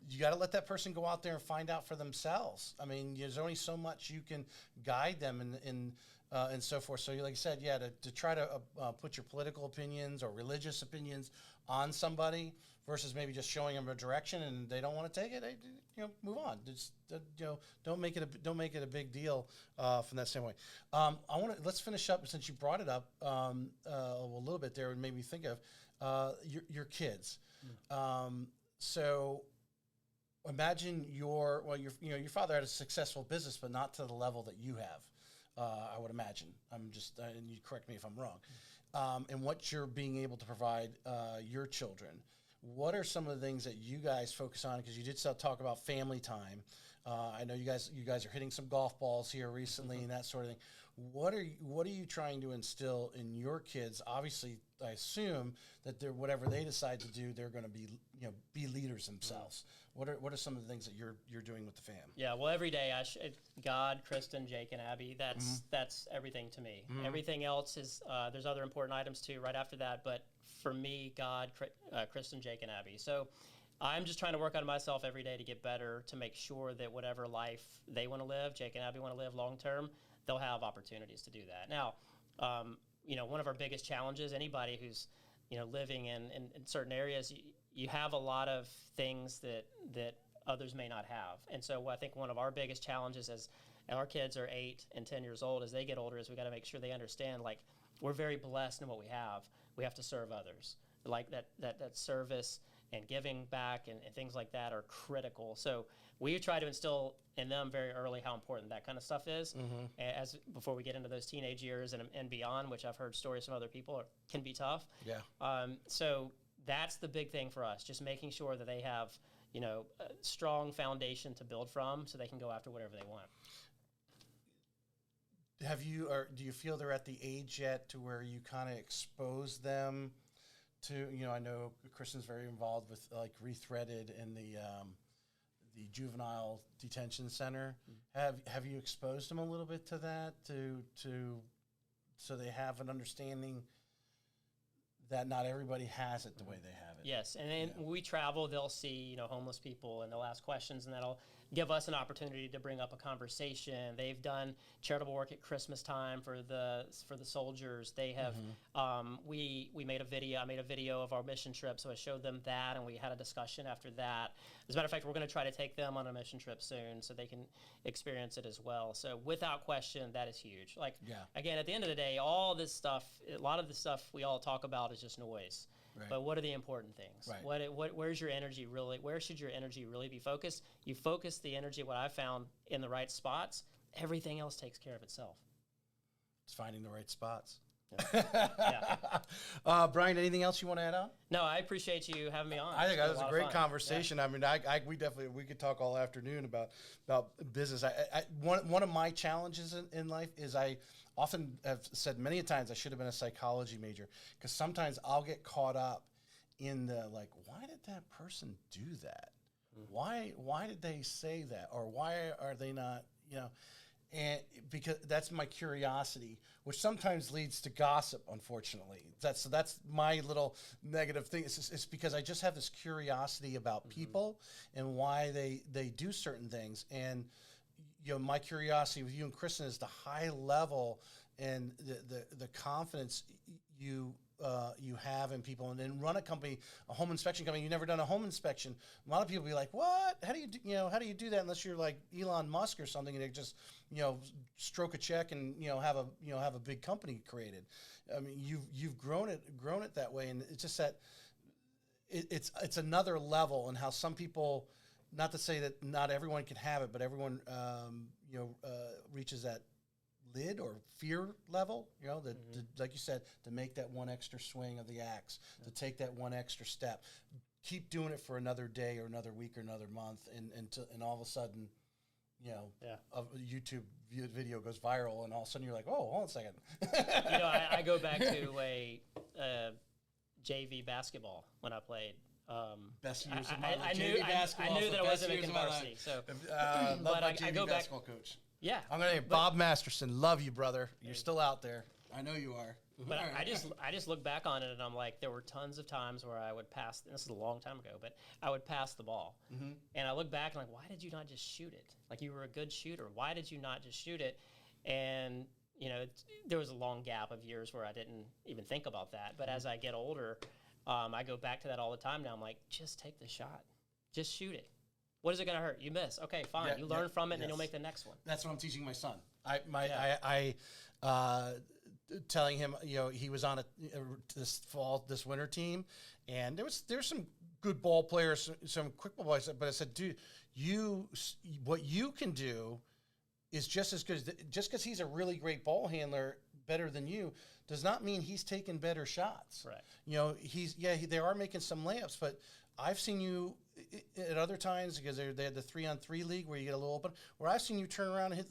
Speaker 1: You got to let that person go out there and find out for themselves. I mean, there's only so much you can guide them and so forth. So like I said, to try to put your political opinions or religious opinions on somebody versus maybe just showing them a direction and they don't want to take it, move on. Just don't make it a big deal from that standpoint. Let's finish up since you brought it up a little bit there and made me think of your kids. So imagine your father had a successful business, but not to the level that you have. I would imagine. And you correct me if I'm wrong. And what you're being able to provide your children. What are some of the things that you guys focus on? Because you did talk about family time. I know you guys are hitting some golf balls here recently and that sort of thing. What are you trying to instill in your kids? Obviously, I assume that whatever they decide to do, they're going to be leaders themselves. What are some of the things that you're doing with the fam?
Speaker 2: Yeah, well, every day God, Kristen, Jake, and Abby. That's everything to me. Everything else is there's other important items too right after that, but for me, God, Kristen, Jake, and Abby. So I'm just trying to work on myself every day to get better, to make sure that whatever life they want to live, Jake and Abby want to live long term, they'll have opportunities to do that. Now, one of our biggest challenges, anybody who's living in certain areas, you have a lot of things that others may not have. And so I think one of our biggest challenges as our kids are 8 and 10 years old, as they get older, is we got to make sure they understand, like, we're very blessed in what we have. We have to serve others. Like that service and giving back and things like that are critical. So we try to instill in them very early how important that kind of stuff is, as before we get into those teenage years and beyond, which I've heard stories from other people can be tough.
Speaker 1: Yeah.
Speaker 2: So that's the big thing for us, just making sure that they have a strong foundation to build from so they can go after whatever they want.
Speaker 1: Do you feel they're at the age yet to where you kind of expose them to, I know Kristen's very involved with like Rethreaded and the juvenile detention center. Have you exposed them a little bit to that so they have an understanding that not everybody has it the way they have it?
Speaker 2: Yes, and then when we travel, they'll see homeless people and they'll ask questions, and that'll give us an opportunity to bring up a conversation. They've done charitable work at Christmas time for the soldiers. They have we made a video. I made a video of our mission trip, so I showed them that, and we had a discussion after that. As a matter of fact, we're going to try to take them on a mission trip soon so they can experience it as well. So without question, that is huge. Again, at the end of the day, all this stuff, a lot of the stuff we all talk about is just noise. Right. But what are the important things? Right. Where's your energy really? Where should your energy really be focused? You focus the energy, what I found, in the right spots. Everything else takes care of itself.
Speaker 1: It's finding the right spots.
Speaker 2: Yeah.
Speaker 1: Brian, anything else you want to add on?
Speaker 2: No, I appreciate you having me on.
Speaker 1: I think that was a great conversation. Yeah. I mean, we could talk all afternoon about business. One of my challenges in life is I often have said many times I should have been a psychology major, because sometimes I'll get caught up in the why did that person do that? Why did they say that? Or why are they not, and because that's my curiosity, which sometimes leads to gossip, unfortunately. That's my little negative thing. It's because I just have this curiosity about people and why they do certain things. And my curiosity with you and Kristen is the high level and the confidence you have in people, and then run a company, a home inspection company. You've never done a home inspection. A lot of people be like, "What? How do you do that?" Unless you're like Elon Musk or something, and they just stroke a check and have a big company created. I mean, you've grown it that way, and it's just that it's another level, and how some people. Not to say that not everyone can have it, but everyone reaches that lid or fear level, like you said, to make that one extra swing of the axe, to take that one extra step, keep doing it for another day or another week or another month, and all of a sudden, a YouTube video goes viral, and all of a sudden you're like, oh, hold on a second.
Speaker 2: I go back to a JV basketball when I played.
Speaker 1: Best years of
Speaker 2: my life. I knew that I wasn't making varsity. So,
Speaker 1: but I go back. Basketball coach.
Speaker 2: Yeah,
Speaker 1: I'm gonna name Bob Masterson. Love you, brother. You're still out there. I know you are.
Speaker 2: But I just look back on it and I'm like, there were tons of times where I would pass. And this is a long time ago, but I would pass the ball, and I look back and like, why did you not just shoot it? Like you were a good shooter. Why did you not just shoot it? And there was a long gap of years where I didn't even think about that. But as I get older, I go back to that all the time now. I'm like, just take the shot, just shoot it. What is it going to hurt? You miss. Okay, fine. You learn from it, and then you'll make the next one.
Speaker 1: That's what I'm teaching my son. Telling him, he was on this winter team, and there's some good ball players, some quick ball players. But I said, dude, what you can do is just as good. Just because he's a really great ball handler, better than you, does not mean he's taking better shots.
Speaker 2: Right.
Speaker 1: They are making some layups, but I've seen you at other times, because they had the 3-on-3 league where you get a little open, where I've seen you turn around and hit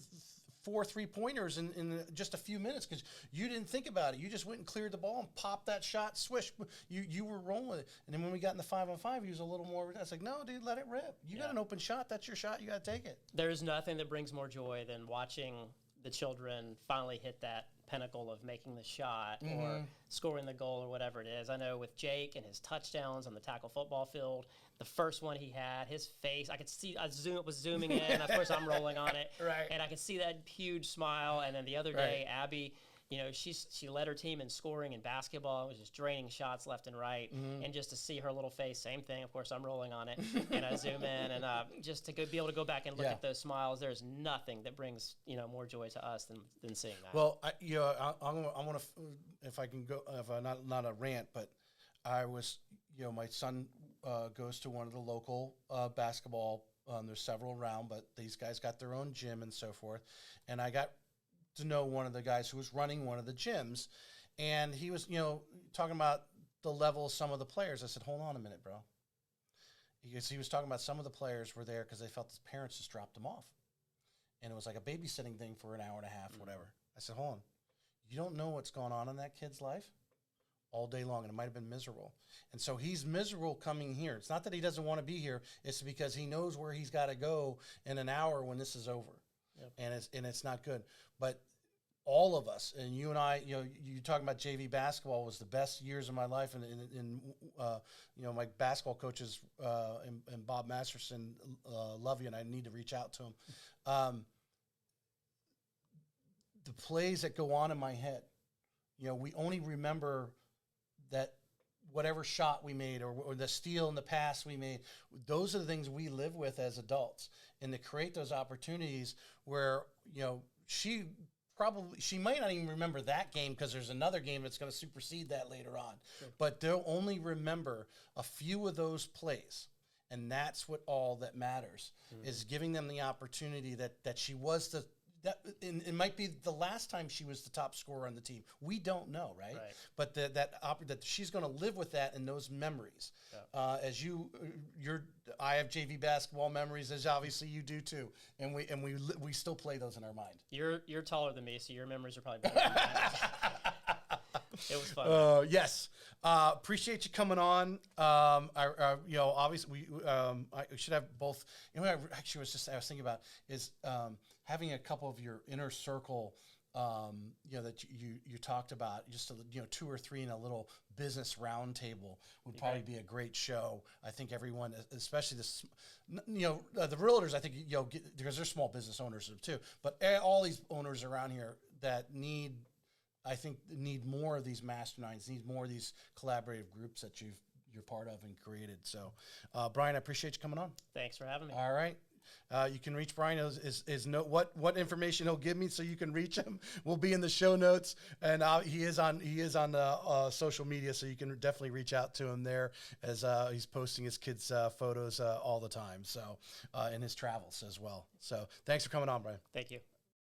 Speaker 1: 4 3-pointers in just a few minutes because you didn't think about it. You just went and cleared the ball and popped that shot, swish. You were rolling with it. And then when we got in the 5-on-5, he was a little more. I was like, no, dude, let it rip. You got an open shot. That's your shot. You got to take it.
Speaker 2: There's nothing that brings more joy than watching the children finally hit that pinnacle of making the shot or scoring the goal or whatever it is. I know with Jake and his touchdowns on the tackle football field, the first one he had, his face, I could see, it was zooming in. Of course, I'm rolling on it.
Speaker 1: Right.
Speaker 2: And I could see that huge smile. And then the other day, Abby, she led her team in scoring in basketball. It was just draining shots left and right. And just to see her little face, same thing. Of course, I'm rolling on it. And I zoom in. And just to be able to go back and look at those smiles, there's nothing that brings, more joy to us than seeing that.
Speaker 1: Well, I want to, if I can go, if I not a rant, but I was, my son goes to one of the local basketball. There's several around, but these guys got their own gym and so forth. And I got to know one of the guys who was running one of the gyms, and he was, talking about the level of some of the players. I said, hold on a minute, bro. He was talking about some of the players were there because they felt his parents just dropped them off. And it was like a babysitting thing for an hour and a half, whatever. I said, hold on. You don't know what's going on in that kid's life all day long, and it might have been miserable. And so he's miserable coming here. It's not that he doesn't want to be here. It's because he knows where he's got to go in an hour when this is over. Yep. And it's not good. But all of us, and you and I, you talking about JV basketball was the best years of my life, and my basketball coaches and Bob Masterson love you, and I need to reach out to him. The plays that go on in my head, we only remember that whatever shot we made or the steal in the pass we made, those are the things we live with as adults. And to create those opportunities where, she might not even remember that game because there's another game that's going to supersede that later on. Sure. But they'll only remember a few of those plays. And that's what all that matters, is giving them the opportunity that she was it might be the last time she was the top scorer on the team. We don't know, right? But that she's going to live with that and those memories. Yeah. I have JV basketball memories, as obviously you do too, and we still play those in our mind.
Speaker 2: You're taller than me, so your memories are probably better than mine. It was fun.
Speaker 1: Yes. Appreciate you coming on. Obviously I should have both. I was thinking about is having a couple of your inner circle, that you talked about, just 2 or 3 in a little business roundtable would probably be a great show. I think everyone, especially the realtors, I think because they're small business owners too, but all these owners around here that need more of these masterminds, need more of these collaborative groups that you're part of and created. So, Brian, I appreciate you coming on.
Speaker 2: Thanks for having me.
Speaker 1: All right. You can reach Brian. What information he'll give me so you can reach him will be in the show notes, and he is on the social media, so you can definitely reach out to him there as he's posting his kids' photos all the time. So, in his travels as well. So, thanks for coming on, Brian.
Speaker 2: Thank you.